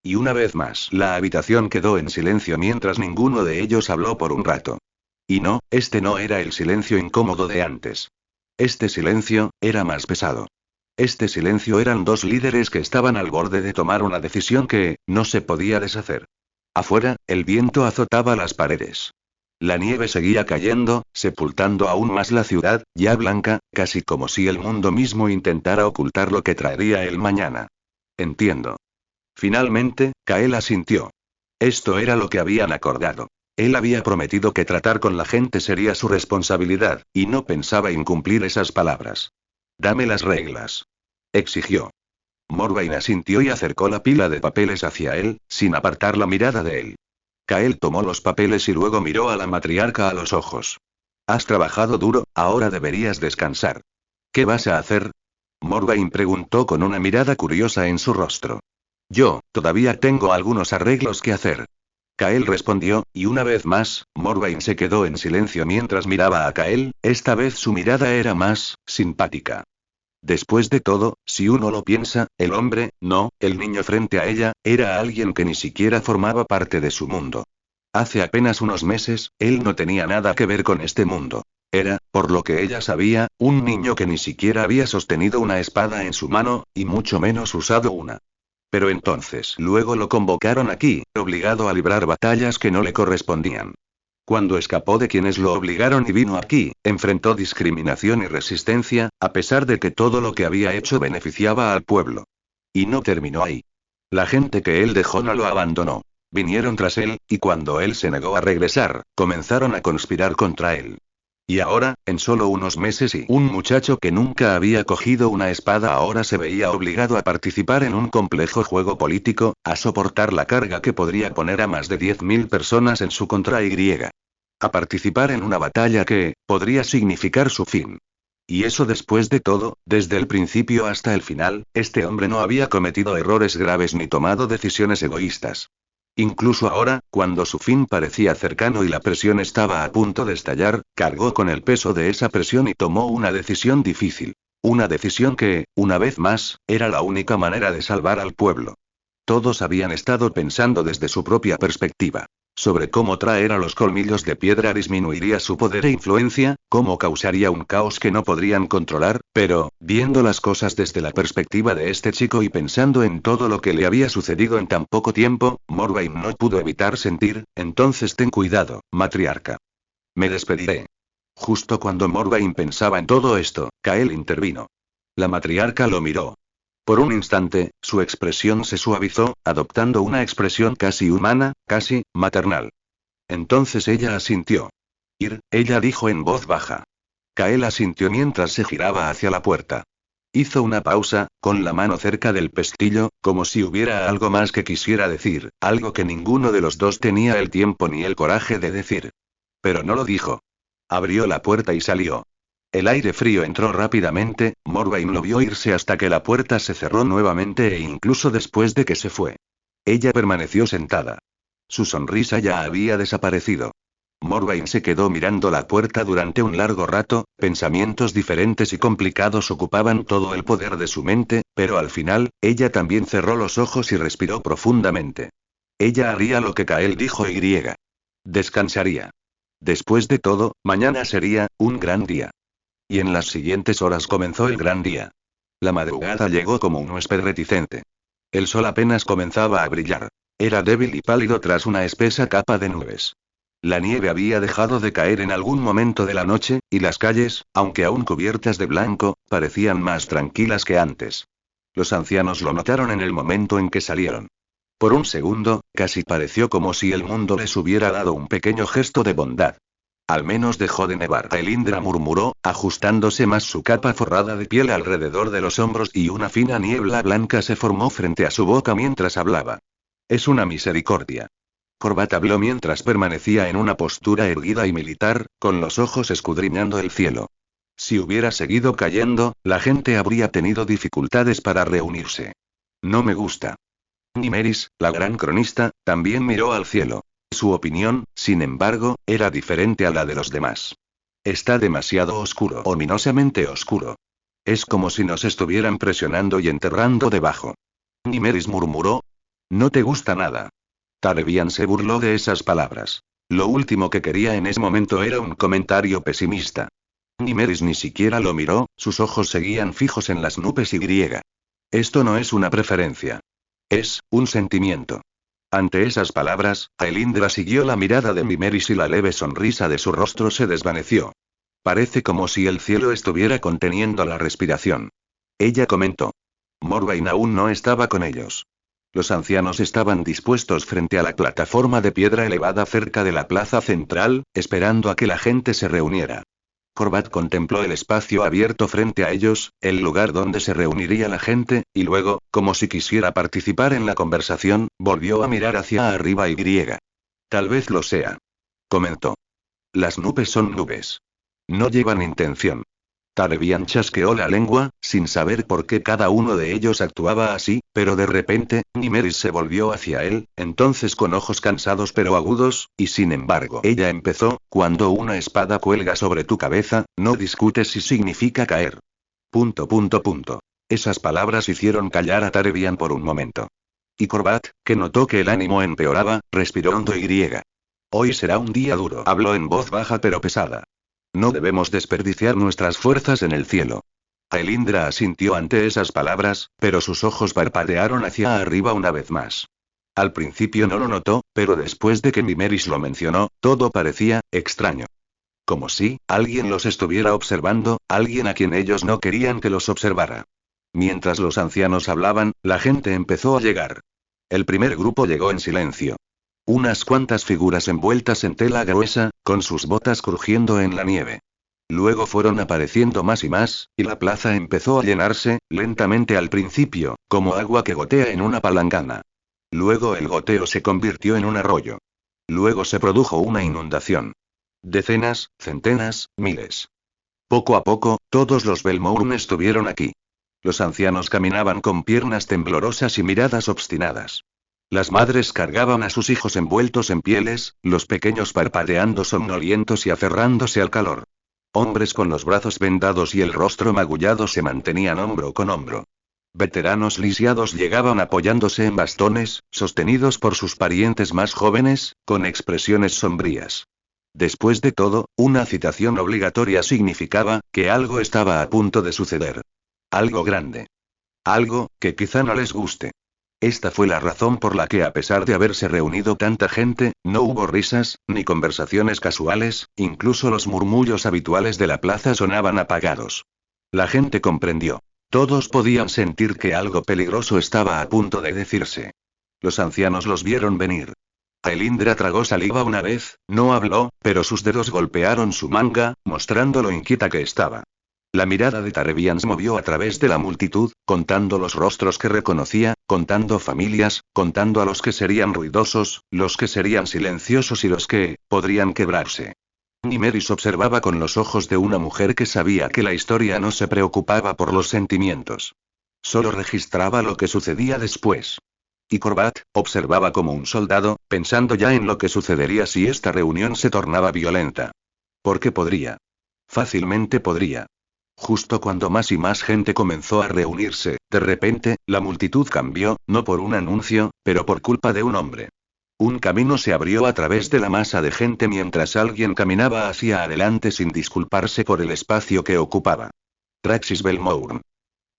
Y una vez más, la habitación quedó en silencio mientras ninguno de ellos habló por un rato. Y no, este no era el silencio incómodo de antes. Este silencio era más pesado. Este silencio eran dos líderes que estaban al borde de tomar una decisión que no se podía deshacer. Afuera, el viento azotaba las paredes. La nieve seguía cayendo, sepultando aún más la ciudad, ya blanca, casi como si el mundo mismo intentara ocultar lo que traería el mañana. Entiendo. Finalmente, Kael asintió. Esto era lo que habían acordado. Él había prometido que tratar con la gente sería su responsabilidad, y no pensaba incumplir esas palabras. Dame las reglas. Exigió. Morvain asintió y acercó la pila de papeles hacia él, sin apartar la mirada de él. Kael tomó los papeles y luego miró a la matriarca a los ojos. Has trabajado duro, ahora deberías descansar. ¿Qué vas a hacer? Morvain preguntó con una mirada curiosa en su rostro. Yo, todavía tengo algunos arreglos que hacer. Kael respondió, y una vez más, Morvain se quedó en silencio mientras miraba a Kael, esta vez su mirada era más simpática. Después de todo, si uno lo piensa, el hombre, no, el niño frente a ella, era alguien que ni siquiera formaba parte de su mundo. Hace apenas unos meses, él no tenía nada que ver con este mundo. Era, por lo que ella sabía, un niño que ni siquiera había sostenido una espada en su mano, y mucho menos usado una. Pero entonces luego lo convocaron aquí, obligado a librar batallas que no le correspondían. Cuando escapó de quienes lo obligaron y vino aquí, enfrentó discriminación y resistencia, a pesar de que todo lo que había hecho beneficiaba al pueblo. Y no terminó ahí. La gente que él dejó no lo abandonó. Vinieron tras él, y cuando él se negó a regresar, comenzaron a conspirar contra él. Y ahora, en solo unos meses y un muchacho que nunca había cogido una espada ahora se veía obligado a participar en un complejo juego político, a soportar la carga que podría poner a más de 10.000 personas en su contra y. A participar en una batalla que, podría significar su fin. Y eso después de todo, desde el principio hasta el final, este hombre no había cometido errores graves ni tomado decisiones egoístas. Incluso ahora, cuando su fin parecía cercano y la presión estaba a punto de estallar, cargó con el peso de esa presión y tomó una decisión difícil. Una decisión que, una vez más, era la única manera de salvar al pueblo. Todos habían estado pensando desde su propia perspectiva. Sobre cómo traer a los colmillos de piedra disminuiría su poder e influencia, cómo causaría un caos que no podrían controlar, pero, viendo las cosas desde la perspectiva de este chico y pensando en todo lo que le había sucedido en tan poco tiempo, Morvain no pudo evitar sentir, entonces ten cuidado, matriarca. Me despediré. Justo cuando Morvain pensaba en todo esto, Kael intervino. La matriarca lo miró. Por un instante, su expresión se suavizó, adoptando una expresión casi humana, casi maternal. Entonces ella asintió. Ella dijo en voz baja. Kael asintió mientras se giraba hacia la puerta. Hizo una pausa, con la mano cerca del pestillo, como si hubiera algo más que quisiera decir, algo que ninguno de los dos tenía el tiempo ni el coraje de decir. Pero no lo dijo. Abrió la puerta y salió. El aire frío entró rápidamente, Morvain lo vio irse hasta que la puerta se cerró nuevamente e incluso después de que se fue. Ella permaneció sentada. Su sonrisa ya había desaparecido. Morvain se quedó mirando la puerta durante un largo rato, pensamientos diferentes y complicados ocupaban todo el poder de su mente, pero al final, ella también cerró los ojos y respiró profundamente. Ella haría lo que Kael dijo y. Descansaría. Después de todo, mañana sería un gran día. Y en las siguientes horas comenzó el gran día. La madrugada llegó como un huésped reticente. El sol apenas comenzaba a brillar. Era débil y pálido tras una espesa capa de nubes. La nieve había dejado de caer en algún momento de la noche, y las calles, aunque aún cubiertas de blanco, parecían más tranquilas que antes. Los ancianos lo notaron en el momento en que salieron. Por un segundo, casi pareció como si el mundo les hubiera dado un pequeño gesto de bondad. Al menos dejó de nevar. Elindra murmuró, ajustándose más su capa forrada de piel alrededor de los hombros y una fina niebla blanca se formó frente a su boca mientras hablaba. Es una misericordia. Corbat habló mientras permanecía en una postura erguida y militar, con los ojos escudriñando el cielo. Si hubiera seguido cayendo, la gente habría tenido dificultades para reunirse. No me gusta. Nymeris, la gran cronista, también miró al cielo. Su opinión, sin embargo, era diferente a la de los demás. Está demasiado oscuro, ominosamente oscuro. Es como si nos estuvieran presionando y enterrando debajo. Nymeris murmuró. No te gusta nada. Tarebian se burló de esas palabras. Lo último que quería en ese momento era un comentario pesimista. Nymeris ni siquiera lo miró, sus ojos seguían fijos en las nubes y. Esto no es una preferencia. Es un sentimiento. Ante esas palabras, Elindra siguió la mirada de Nymeris y la leve sonrisa de su rostro se desvaneció. Parece como si el cielo estuviera conteniendo la respiración. Ella comentó. Morvain aún no estaba con ellos. Los ancianos estaban dispuestos frente a la plataforma de piedra elevada cerca de la plaza central, esperando a que la gente se reuniera. Corbat contempló el espacio abierto frente a ellos, el lugar donde se reuniría la gente, y luego, como si quisiera participar en la conversación, volvió a mirar hacia arriba y. Tal vez lo sea. Comentó. Las nubes son nubes. No llevan intención. Tarebian chasqueó la lengua, sin saber por qué cada uno de ellos actuaba así, pero de repente, Nymeris se volvió hacia él, entonces con ojos cansados pero agudos, y sin embargo ella empezó: cuando una espada cuelga sobre tu cabeza, no discutes si significa caer. ... Esas palabras hicieron callar a Tarebian por un momento. Y Corbat, que notó que el ánimo empeoraba, respiró hondo y. Hoy será un día duro, habló en voz baja pero pesada. No debemos desperdiciar nuestras fuerzas en el cielo. Aelindra asintió ante esas palabras, pero sus ojos parpadearon hacia arriba una vez más. Al principio no lo notó, pero después de que Nymeris lo mencionó, todo parecía extraño. Como si alguien los estuviera observando, alguien a quien ellos no querían que los observara. Mientras los ancianos hablaban, la gente empezó a llegar. El primer grupo llegó en silencio. Unas cuantas figuras envueltas en tela gruesa, con sus botas crujiendo en la nieve. Luego fueron apareciendo más y más, y la plaza empezó a llenarse, lentamente al principio, como agua que gotea en una palangana. Luego el goteo se convirtió en un arroyo. Luego se produjo una inundación. Decenas, centenas, miles. Poco a poco, todos los Belmourn estuvieron aquí. Los ancianos caminaban con piernas temblorosas y miradas obstinadas. Las madres cargaban a sus hijos envueltos en pieles, los pequeños parpadeando somnolientos y aferrándose al calor. Hombres con los brazos vendados y el rostro magullado se mantenían hombro con hombro. Veteranos lisiados llegaban apoyándose en bastones, sostenidos por sus parientes más jóvenes, con expresiones sombrías. Después de todo, una citación obligatoria significaba que algo estaba a punto de suceder. Algo grande. Algo que quizá no les guste. Esta fue la razón por la que, a pesar de haberse reunido tanta gente, no hubo risas, ni conversaciones casuales, incluso los murmullos habituales de la plaza sonaban apagados. La gente comprendió. Todos podían sentir que algo peligroso estaba a punto de decirse. Los ancianos los vieron venir. Aelindra tragó saliva una vez, no habló, pero sus dedos golpearon su manga, mostrando lo inquieta que estaba. La mirada de Tarebian se movió a través de la multitud, contando los rostros que reconocía, contando familias, contando a los que serían ruidosos, los que serían silenciosos y los que podrían quebrarse. Nymeris observaba con los ojos de una mujer que sabía que la historia no se preocupaba por los sentimientos. Solo registraba lo que sucedía después. Y Corbat observaba como un soldado, pensando ya en lo que sucedería si esta reunión se tornaba violenta. Porque podría. Fácilmente podría. Justo cuando más y más gente comenzó a reunirse, de repente, la multitud cambió, no por un anuncio, pero por culpa de un hombre. Un camino se abrió a través de la masa de gente mientras alguien caminaba hacia adelante sin disculparse por el espacio que ocupaba. Traxis Belmourn.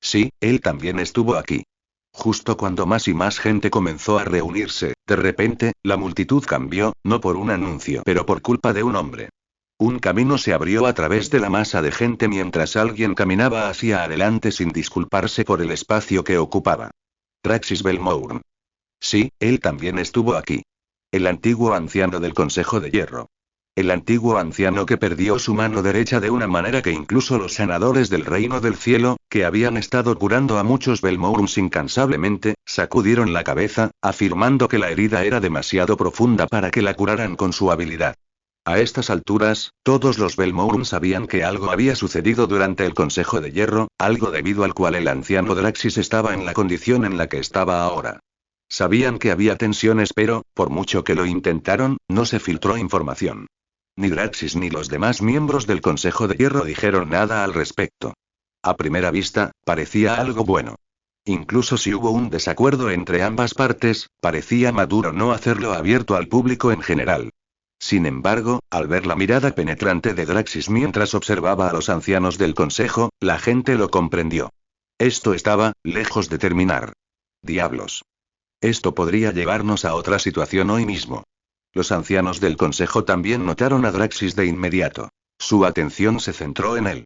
Sí, él también estuvo aquí. Justo cuando más y más gente comenzó a reunirse, de repente, la multitud cambió, no por un anuncio, pero por culpa de un hombre. Un camino se abrió a través de la masa de gente mientras alguien caminaba hacia adelante sin disculparse por el espacio que ocupaba. Traxis Belmourn. Sí, él también estuvo aquí. El antiguo anciano del Consejo de Hierro. El antiguo anciano que perdió su mano derecha de una manera que incluso los sanadores del Reino del Cielo, que habían estado curando a muchos Belmourns incansablemente, sacudieron la cabeza, afirmando que la herida era demasiado profunda para que la curaran con su habilidad. A estas alturas, todos los Belmourn sabían que algo había sucedido durante el Consejo de Hierro, algo debido al cual el anciano Draxis estaba en la condición en la que estaba ahora. Sabían que había tensiones pero, por mucho que lo intentaron, no se filtró información. Ni Draxis ni los demás miembros del Consejo de Hierro dijeron nada al respecto. A primera vista, parecía algo bueno. Incluso si hubo un desacuerdo entre ambas partes, parecía maduro no hacerlo abierto al público en general. Sin embargo, al ver la mirada penetrante de Draxis mientras observaba a los ancianos del consejo, la gente lo comprendió. Esto estaba lejos de terminar. Diablos. Esto podría llevarnos a otra situación hoy mismo. Los ancianos del consejo también notaron a Draxis de inmediato. Su atención se centró en él.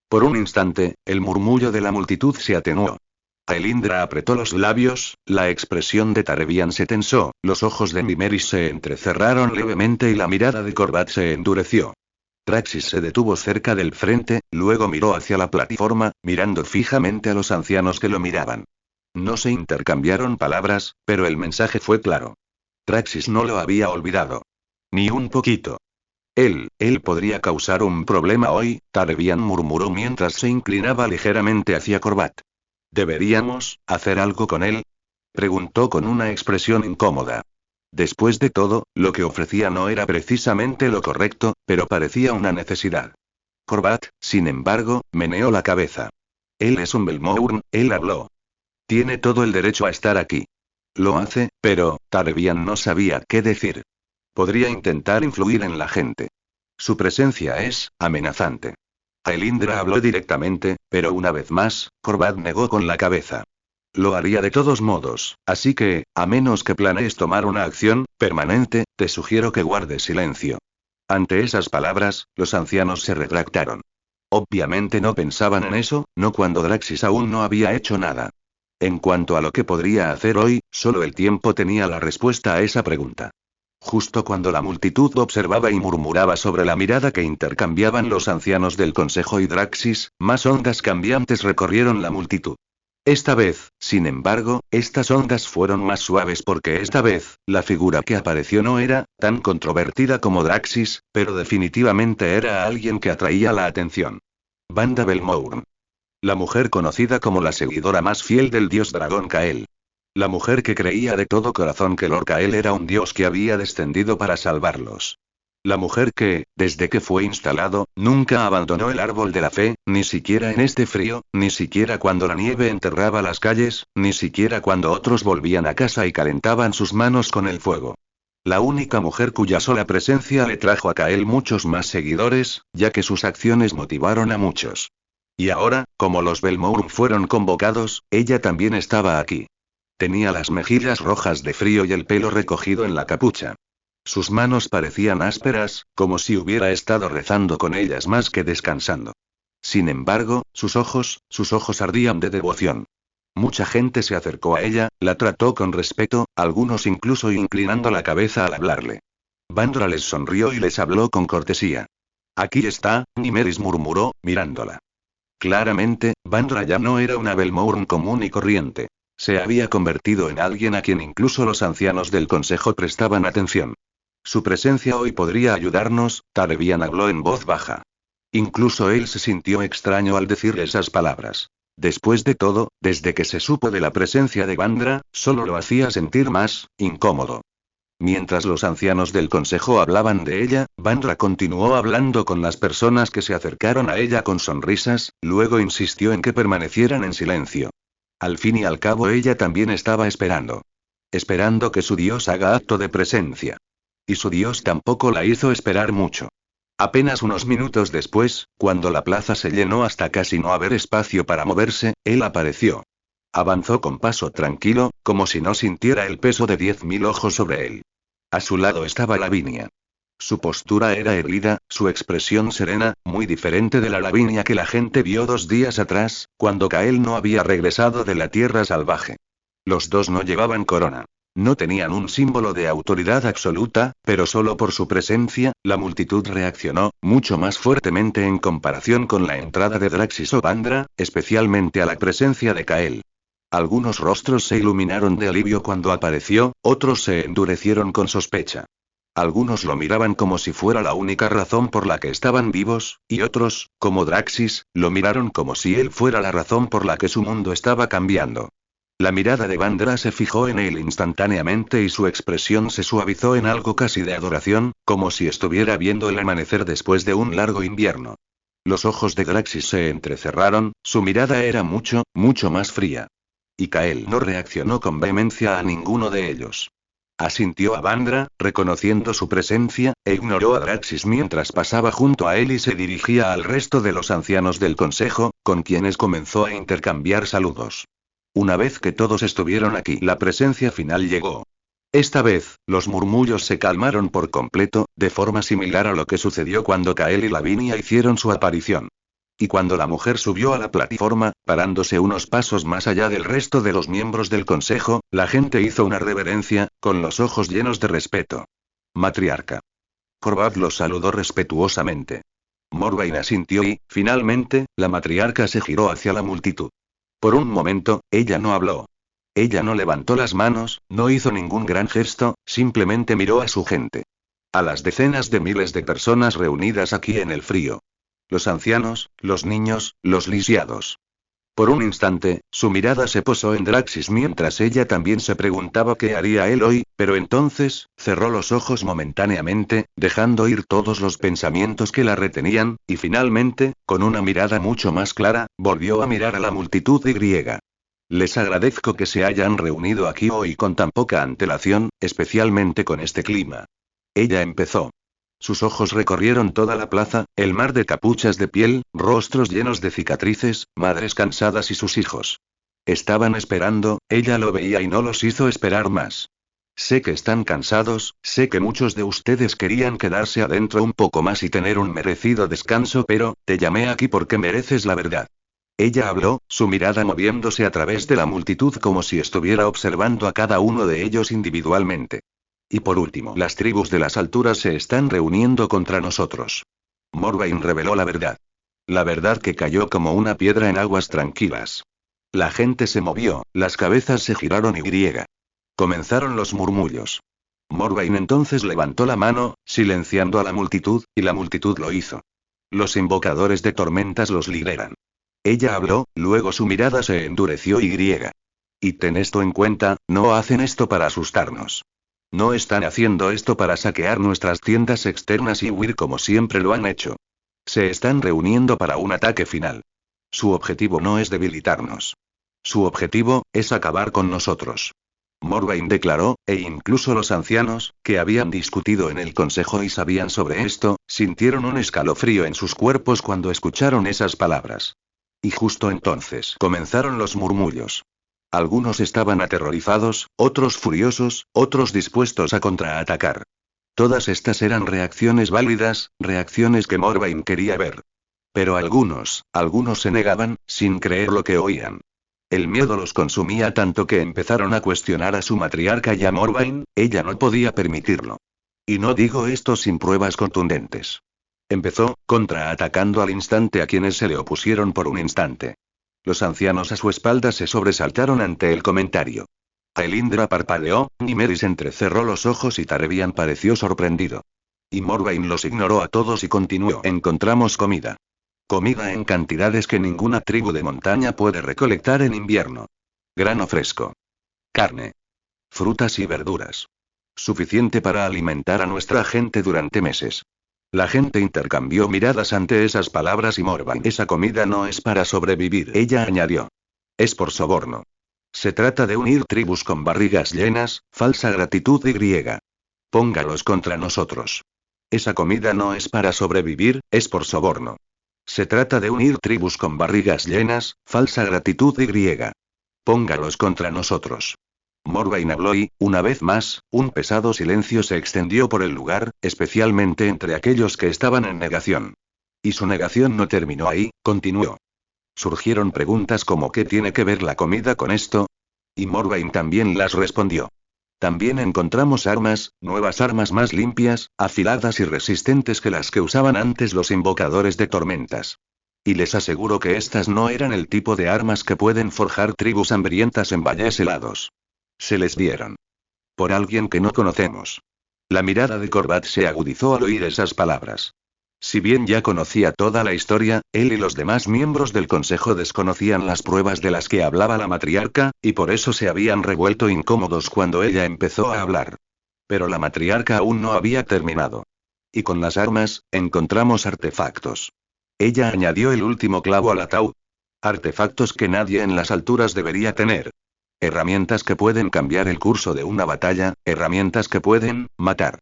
Por un instante, el murmullo de la multitud se atenuó. Aelindra apretó los labios, la expresión de Tarebian se tensó, los ojos de Nymeris se entrecerraron levemente y la mirada de Corbat se endureció. Draxis se detuvo cerca del frente, luego miró hacia la plataforma, mirando fijamente a los ancianos que lo miraban. No se intercambiaron palabras, pero el mensaje fue claro. Draxis no lo había olvidado. Ni un poquito. Él podría causar un problema hoy, Tarebian murmuró mientras se inclinaba ligeramente hacia Corbat. ¿Deberíamos hacer algo con él? Preguntó con una expresión incómoda. Después de todo, lo que ofrecía no era precisamente lo correcto, pero parecía una necesidad. Corbat, sin embargo, meneó la cabeza. Él es un Belmourn, él habló. Tiene todo el derecho a estar aquí. Lo hace, pero, Tarebian no sabía qué decir. Podría intentar influir en la gente. Su presencia es amenazante. Aelindra habló directamente, pero una vez más, Corbat negó con la cabeza. Lo haría de todos modos, así que, a menos que planees tomar una acción permanente, te sugiero que guardes silencio. Ante esas palabras, los ancianos se retractaron. Obviamente no pensaban en eso, no cuando Draxis aún no había hecho nada. En cuanto a lo que podría hacer hoy, solo el tiempo tenía la respuesta a esa pregunta. Justo cuando la multitud observaba y murmuraba sobre la mirada que intercambiaban los ancianos del Consejo y Draxis, más ondas cambiantes recorrieron la multitud. Esta vez, sin embargo, estas ondas fueron más suaves porque esta vez, la figura que apareció no era tan controvertida como Draxis, pero definitivamente era alguien que atraía la atención. Vanda Belmourn. La mujer conocida como la seguidora más fiel del dios dragón Kael. La mujer que creía de todo corazón que Lord Kael era un dios que había descendido para salvarlos. La mujer que, desde que fue instalado, nunca abandonó el árbol de la fe, ni siquiera en este frío, ni siquiera cuando la nieve enterraba las calles, ni siquiera cuando otros volvían a casa y calentaban sus manos con el fuego. La única mujer cuya sola presencia le trajo a Kael muchos más seguidores, ya que sus acciones motivaron a muchos. Y ahora, como los Belmourn fueron convocados, ella también estaba aquí. Tenía las mejillas rojas de frío y el pelo recogido en la capucha. Sus manos parecían ásperas, como si hubiera estado rezando con ellas más que descansando. Sin embargo, sus ojos ardían de devoción. Mucha gente se acercó a ella, la trató con respeto, algunos incluso inclinando la cabeza al hablarle. Vandra les sonrió y les habló con cortesía. Aquí está, Nymeris murmuró, mirándola. Claramente, Vandra ya no era una Belmourn común y corriente. Se había convertido en alguien a quien incluso los ancianos del consejo prestaban atención. Su presencia hoy podría ayudarnos, Tarebian habló en voz baja. Incluso él se sintió extraño al decir esas palabras. Después de todo, desde que se supo de la presencia de Vandra, solo lo hacía sentir más incómodo. Mientras los ancianos del consejo hablaban de ella, Vandra continuó hablando con las personas que se acercaron a ella con sonrisas, luego insistió en que permanecieran en silencio. Al fin y al cabo ella también estaba esperando. Esperando que su dios haga acto de presencia. Y su dios tampoco la hizo esperar mucho. Apenas unos minutos después, cuando la plaza se llenó hasta casi no haber espacio para moverse, él apareció. Avanzó con paso tranquilo, como si no sintiera el peso de 10.000 ojos sobre él. A su lado estaba Lavinia. Su postura era erguida, su expresión serena, muy diferente de la Lavinia que la gente vio 2 días atrás, cuando Kael no había regresado de la tierra salvaje. Los dos no llevaban corona. No tenían un símbolo de autoridad absoluta, pero solo por su presencia, la multitud reaccionó, mucho más fuertemente en comparación con la entrada de Draxis o Vandra, especialmente a la presencia de Kael. Algunos rostros se iluminaron de alivio cuando apareció, otros se endurecieron con sospecha. Algunos lo miraban como si fuera la única razón por la que estaban vivos, y otros, como Draxis, lo miraron como si él fuera la razón por la que su mundo estaba cambiando. La mirada de Vandra se fijó en él instantáneamente y su expresión se suavizó en algo casi de adoración, como si estuviera viendo el amanecer después de un largo invierno. Los ojos de Draxis se entrecerraron, su mirada era mucho más fría. Y Kael no reaccionó con vehemencia a ninguno de ellos. Asintió a Vandra, reconociendo su presencia, e ignoró a Draxis mientras pasaba junto a él y se dirigía al resto de los ancianos del consejo, con quienes comenzó a intercambiar saludos. Una vez que todos estuvieron aquí, la presencia final llegó. Esta vez, los murmullos se calmaron por completo, de forma similar a lo que sucedió cuando Kael y Lavinia hicieron su aparición. Y cuando la mujer subió a la plataforma, parándose unos pasos más allá del resto de los miembros del consejo, la gente hizo una reverencia, con los ojos llenos de respeto. Matriarca. Corbat los saludó respetuosamente. Morvain asintió y, finalmente, la matriarca se giró hacia la multitud. Por un momento, ella no habló. Ella no levantó las manos, no hizo ningún gran gesto, simplemente miró a su gente. A las decenas de miles de personas reunidas aquí en el frío. Los ancianos, los niños, los lisiados. Por un instante, su mirada se posó en Draxis mientras ella también se preguntaba qué haría él hoy, pero entonces, cerró los ojos momentáneamente, dejando ir todos los pensamientos que la retenían, y finalmente, con una mirada mucho más clara, volvió a mirar a la multitud griega. Les agradezco que se hayan reunido aquí hoy con tan poca antelación, especialmente con este clima. Ella empezó. Sus ojos recorrieron toda la plaza, el mar de capuchas de piel, rostros llenos de cicatrices, madres cansadas y sus hijos. Estaban esperando, ella lo veía y no los hizo esperar más. Sé que están cansados, sé que muchos de ustedes querían quedarse adentro un poco más y tener un merecido descanso, pero, te llamé aquí porque mereces la verdad. Ella habló, su mirada moviéndose a través de la multitud como si estuviera observando a cada uno de ellos individualmente. Y por último, las tribus de las alturas se están reuniendo contra nosotros. Morvain reveló la verdad. La verdad que cayó como una piedra en aguas tranquilas. La gente se movió, las cabezas se giraron y comenzaron los murmullos. Morvain entonces levantó la mano, silenciando a la multitud, y la multitud lo hizo. Los invocadores de tormentas los lideran. Ella habló, luego su mirada se endureció y ten esto en cuenta, no hacen esto para asustarnos. No están haciendo esto para saquear nuestras tiendas externas y huir como siempre lo han hecho. Se están reuniendo para un ataque final. Su objetivo no es debilitarnos. Su objetivo, es acabar con nosotros. Morvain declaró, e incluso los ancianos, que habían discutido en el consejo y sabían sobre esto, sintieron un escalofrío en sus cuerpos cuando escucharon esas palabras. Y justo entonces comenzaron los murmullos. Algunos estaban aterrorizados, otros furiosos, otros dispuestos a contraatacar. Todas estas eran reacciones válidas, reacciones que Morvain quería ver. Pero algunos se negaban, sin creer lo que oían. El miedo los consumía tanto que empezaron a cuestionar a su matriarca y a Morvain, ella no podía permitirlo. Y no digo esto sin pruebas contundentes. Empezó, contraatacando al instante a quienes se le opusieron por un instante. Los ancianos a su espalda se sobresaltaron ante el comentario. Elindra parpadeó, Nymeris entrecerró los ojos y Tarebian pareció sorprendido. Y Morvain los ignoró a todos y continuó. Encontramos comida. Comida en cantidades que ninguna tribu de montaña puede recolectar en invierno. Grano fresco. Carne. Frutas y verduras. Suficiente para alimentar a nuestra gente durante meses. La gente intercambió miradas ante esas palabras y Morvain. Esa comida no es para sobrevivir, ella añadió. Es por soborno. Se trata de unir tribus con barrigas llenas, falsa gratitud y griega. Póngalos contra nosotros. Esa comida no es para sobrevivir, es por soborno. Se trata de unir tribus con barrigas llenas, falsa gratitud y griega. Póngalos contra nosotros. Morvain habló y, una vez más, un pesado silencio se extendió por el lugar, especialmente entre aquellos que estaban en negación. Y su negación no terminó ahí, continuó. Surgieron preguntas como ¿qué tiene que ver la comida con esto? Y Morvain también las respondió. También encontramos armas, nuevas armas más limpias, afiladas y resistentes que las que usaban antes los invocadores de tormentas. Y les aseguro que estas no eran el tipo de armas que pueden forjar tribus hambrientas en valles helados. Se les dieron. Por alguien que no conocemos. La mirada de Corbat se agudizó al oír esas palabras. Si bien ya conocía toda la historia, él y los demás miembros del consejo desconocían las pruebas de las que hablaba la matriarca, y por eso se habían revuelto incómodos cuando ella empezó a hablar. Pero la matriarca aún no había terminado. Y con las armas, encontramos artefactos. Ella añadió el último clavo al ataúd. Artefactos que nadie en las alturas debería tener. Herramientas que pueden cambiar el curso de una batalla, herramientas que pueden matar.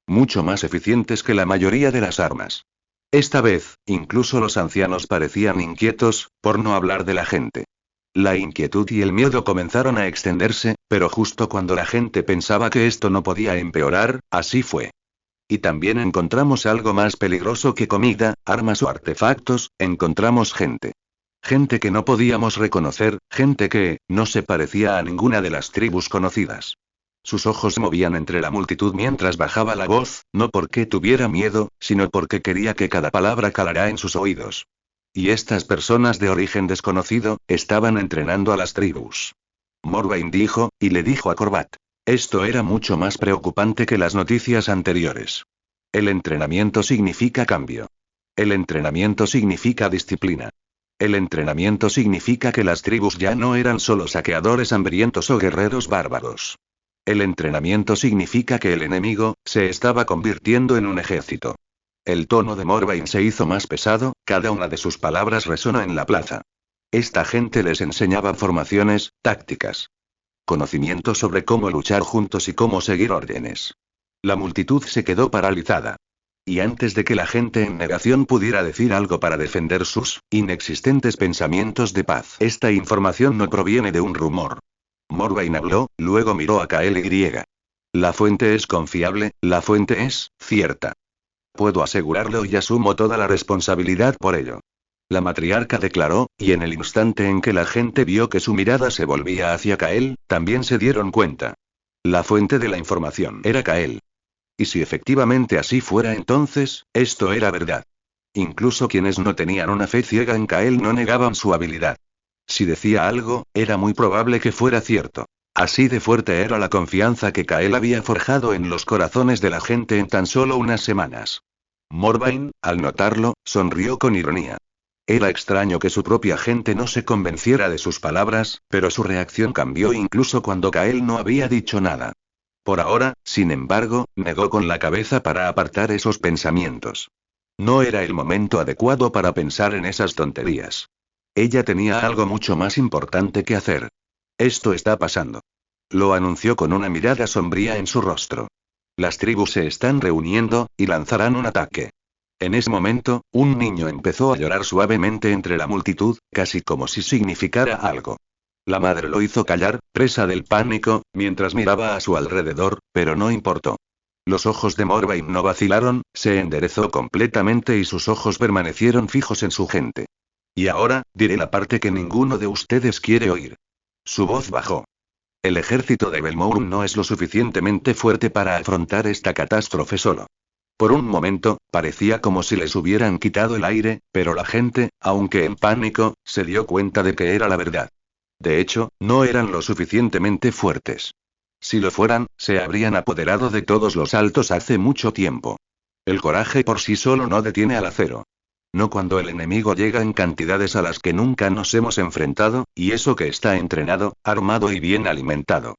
Mucho más eficientes que la mayoría de las armas. Esta vez, incluso los ancianos parecían inquietos, por no hablar de la gente. La inquietud y el miedo comenzaron a extenderse, pero justo cuando la gente pensaba que esto no podía empeorar, así fue. Y también encontramos algo más peligroso que comida, armas o artefactos, encontramos gente. Gente que no podíamos reconocer, gente que, no se parecía a ninguna de las tribus conocidas. Sus ojos se movían entre la multitud mientras bajaba la voz, no porque tuviera miedo, sino porque quería que cada palabra calara en sus oídos. Y estas personas de origen desconocido, estaban entrenando a las tribus. Morvain dijo, y le dijo a Corbat. Esto era mucho más preocupante que las noticias anteriores. El entrenamiento significa cambio. El entrenamiento significa disciplina. El entrenamiento significa que las tribus ya no eran solo saqueadores hambrientos o guerreros bárbaros. El entrenamiento significa que el enemigo se estaba convirtiendo en un ejército. El tono de Morvain se hizo más pesado, cada una de sus palabras resonó en la plaza. Esta gente les enseñaba formaciones, tácticas, conocimiento sobre cómo luchar juntos y cómo seguir órdenes. La multitud se quedó paralizada. Y antes de que la gente en negación pudiera decir algo para defender sus inexistentes pensamientos de paz, esta información no proviene de un rumor. Morvain habló, luego miró a KLY. La fuente es confiable, la fuente es cierta. Puedo asegurarlo y asumo toda la responsabilidad por ello. La matriarca declaró, y en el instante en que la gente vio que su mirada se volvía hacia Kael, también se dieron cuenta. La fuente de la información era Kael. Y si efectivamente así fuera entonces, esto era verdad. Incluso quienes no tenían una fe ciega en Kael no negaban su habilidad. Si decía algo, era muy probable que fuera cierto. Así de fuerte era la confianza que Kael había forjado en los corazones de la gente en tan solo unas semanas. Morvain, al notarlo, sonrió con ironía. Era extraño que su propia gente no se convenciera de sus palabras, pero su reacción cambió incluso cuando Kael no había dicho nada. Por ahora, sin embargo, negó con la cabeza para apartar esos pensamientos. No era el momento adecuado para pensar en esas tonterías. Ella tenía algo mucho más importante que hacer. Esto está pasando. Lo anunció con una mirada sombría en su rostro. Las tribus se están reuniendo, y lanzarán un ataque. En ese momento, un niño empezó a llorar suavemente entre la multitud, casi como si significara algo. La madre lo hizo callar, presa del pánico, mientras miraba a su alrededor, pero no importó. Los ojos de Morvain no vacilaron, se enderezó completamente y sus ojos permanecieron fijos en su gente. Y ahora, diré la parte que ninguno de ustedes quiere oír. Su voz bajó. El ejército de Belmourn no es lo suficientemente fuerte para afrontar esta catástrofe solo. Por un momento, parecía como si les hubieran quitado el aire, pero la gente, aunque en pánico, se dio cuenta de que era la verdad. De hecho, no eran lo suficientemente fuertes. Si lo fueran, se habrían apoderado de todos los altos hace mucho tiempo. El coraje por sí solo no detiene al acero. No cuando el enemigo llega en cantidades a las que nunca nos hemos enfrentado, y eso que está entrenado, armado y bien alimentado.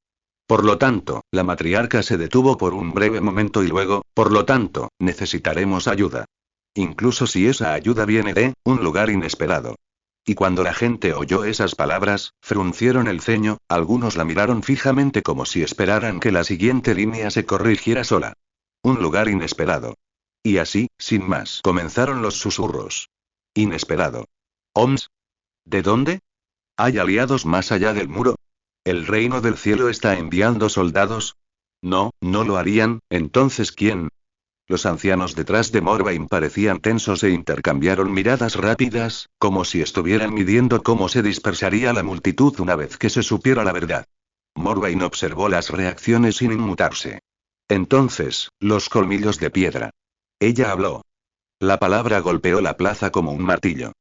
Por lo tanto, la matriarca se detuvo por un breve momento y luego, por lo tanto, necesitaremos ayuda. Incluso si esa ayuda viene de un lugar inesperado. Y cuando la gente oyó esas palabras, fruncieron el ceño, algunos la miraron fijamente como si esperaran que la siguiente línea se corrigiera sola. Un lugar inesperado. Y así, sin más, comenzaron los susurros. Inesperado. ¿Oms? ¿De dónde? ¿Hay aliados más allá del muro? ¿El reino del cielo está enviando soldados? No, no lo harían, entonces ¿quién? Los ancianos detrás de Morvain parecían tensos e intercambiaron miradas rápidas, como si estuvieran midiendo cómo se dispersaría la multitud una vez que se supiera la verdad. Morvain observó las reacciones sin inmutarse. Entonces, los colmillos de piedra. Ella habló. La palabra golpeó la plaza como un martillo.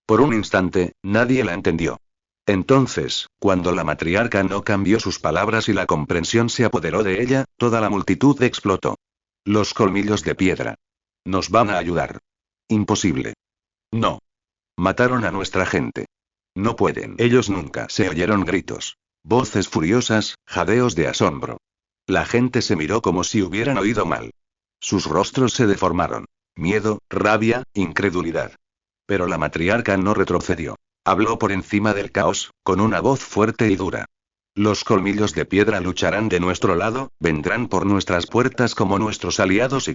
Por un instante, nadie la entendió. Entonces, cuando la matriarca no cambió sus palabras y la comprensión se apoderó de ella, toda la multitud explotó. Los colmillos de piedra. Nos van a ayudar. Imposible. No. Mataron a nuestra gente. No pueden. Ellos nunca. Se oyeron gritos. Voces furiosas, jadeos de asombro. La gente se miró como si hubieran oído mal. Sus rostros se deformaron. Miedo, rabia, incredulidad. Pero la matriarca no retrocedió. Habló por encima del caos, con una voz fuerte y dura. Los colmillos de piedra lucharán de nuestro lado, vendrán por nuestras puertas como nuestros aliados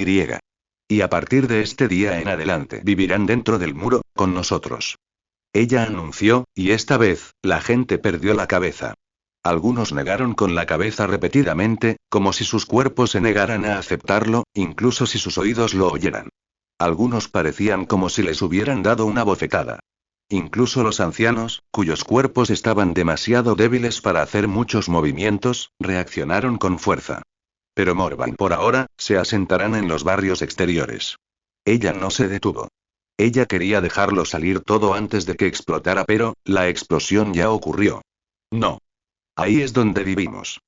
y a partir de este día en adelante vivirán dentro del muro, con nosotros. Ella anunció, y esta vez, la gente perdió la cabeza. Algunos negaron con la cabeza repetidamente, como si sus cuerpos se negaran a aceptarlo, incluso si sus oídos lo oyeran. Algunos parecían como si les hubieran dado una bofetada. Incluso los ancianos, cuyos cuerpos estaban demasiado débiles para hacer muchos movimientos, reaccionaron con fuerza. Pero Morvain por ahora, se asentarán en los barrios exteriores. Ella no se detuvo. Ella quería dejarlo salir todo antes de que explotara, pero, la explosión ya ocurrió. No. Ahí es donde vivimos.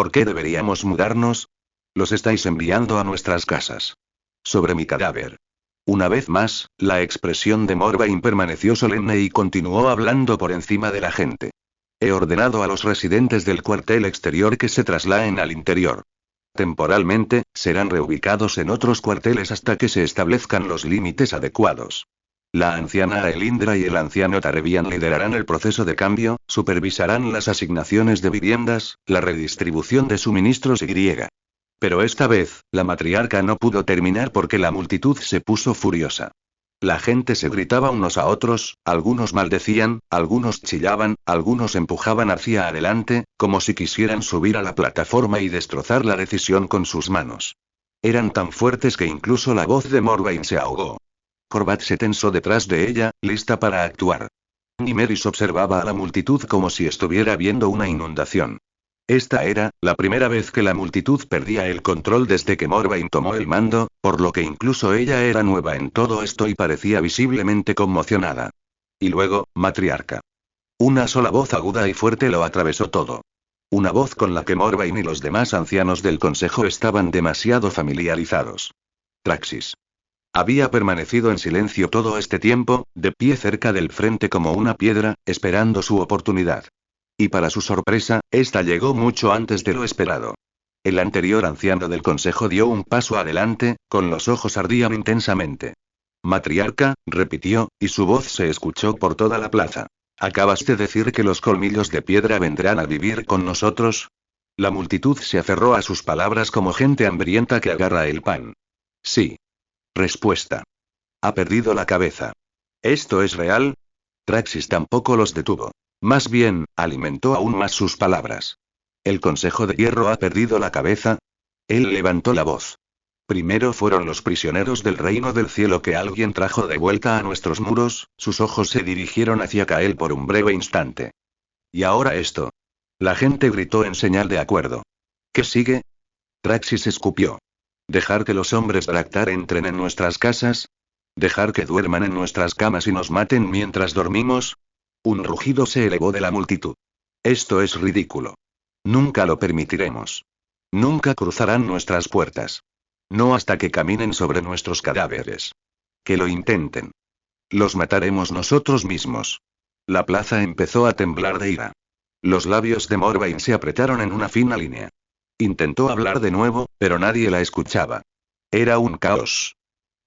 ¿Por qué deberíamos mudarnos? Los estáis enviando a nuestras casas. Sobre mi cadáver. Una vez más, la expresión de Morvain permaneció solemne y continuó hablando por encima de la gente. He ordenado a los residentes del cuartel exterior que se trasladen al interior. Temporalmente, serán reubicados en otros cuarteles hasta que se establezcan los límites adecuados. La anciana Elindra y el anciano Tarevian liderarán el proceso de cambio, supervisarán las asignaciones de viviendas, la redistribución de suministros y. Pero esta vez, la matriarca no pudo terminar porque la multitud se puso furiosa. La gente se gritaba unos a otros, algunos maldecían, algunos chillaban, algunos empujaban hacia adelante, como si quisieran subir a la plataforma y destrozar la decisión con sus manos. Eran tan fuertes que incluso la voz de Morvain se ahogó. Corbat se tensó detrás de ella, lista para actuar. Nymeris observaba a la multitud como si estuviera viendo una inundación. Esta era la primera vez que la multitud perdía el control desde que Morvain tomó el mando, por lo que incluso ella era nueva en todo esto y parecía visiblemente conmocionada. Y luego, matriarca. Una sola voz aguda y fuerte lo atravesó todo. Una voz con la que Morvain y los demás ancianos del consejo estaban demasiado familiarizados. Traxis. Había permanecido en silencio todo este tiempo, de pie cerca del frente como una piedra, esperando su oportunidad. Y para su sorpresa, esta llegó mucho antes de lo esperado. El anterior anciano del consejo dio un paso adelante, con los ojos ardían intensamente. Matriarca, repitió, y su voz se escuchó por toda la plaza. ¿Acabas de decir que los colmillos de piedra vendrán a vivir con nosotros? La multitud se aferró a sus palabras como gente hambrienta que agarra el pan. Sí. Respuesta. Ha perdido la cabeza. ¿Esto es real? Traxis tampoco los detuvo. Más bien, alimentó aún más sus palabras. ¿El Consejo de Hierro ha perdido la cabeza? Él levantó la voz. Primero fueron los prisioneros del reino del cielo que alguien trajo de vuelta a nuestros muros, sus ojos se dirigieron hacia Kael por un breve instante. Y ahora esto. La gente gritó en señal de acuerdo. ¿Qué sigue? Traxis escupió. ¿Dejar que los hombres Draktar entren en nuestras casas? ¿Dejar que duerman en nuestras camas y nos maten mientras dormimos? Un rugido se elevó de la multitud. Esto es ridículo. Nunca lo permitiremos. Nunca cruzarán nuestras puertas. No hasta que caminen sobre nuestros cadáveres. Que lo intenten. Los mataremos nosotros mismos. La plaza empezó a temblar de ira. Los labios de Morvain se apretaron en una fina línea. Intentó hablar de nuevo, pero nadie la escuchaba. Era un caos.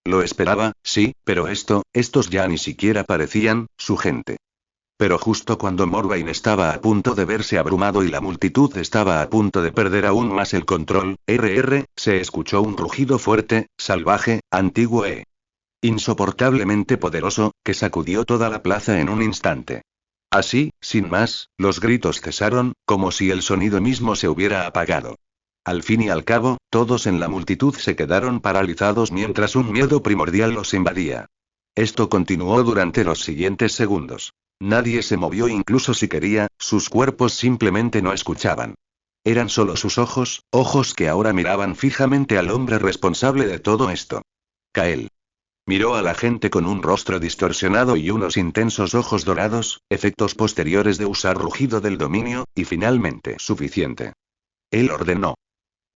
Lo esperaba, sí, pero estos ya ni siquiera parecían su gente. Pero justo cuando Morvain estaba a punto de verse abrumado y la multitud estaba a punto de perder aún más el control, se escuchó un rugido fuerte, salvaje, antiguo e insoportablemente poderoso, que sacudió toda la plaza en un instante. Así, sin más, los gritos cesaron, como si el sonido mismo se hubiera apagado. Al fin y al cabo, todos en la multitud se quedaron paralizados mientras un miedo primordial los invadía. Esto continuó durante los siguientes segundos. Nadie se movió incluso si quería, sus cuerpos simplemente no escuchaban. Eran solo sus ojos, ojos que ahora miraban fijamente al hombre responsable de todo esto. Kael. Miró a la gente con un rostro distorsionado y unos intensos ojos dorados, efectos posteriores de usar rugido del dominio, y finalmente suficiente. Él ordenó.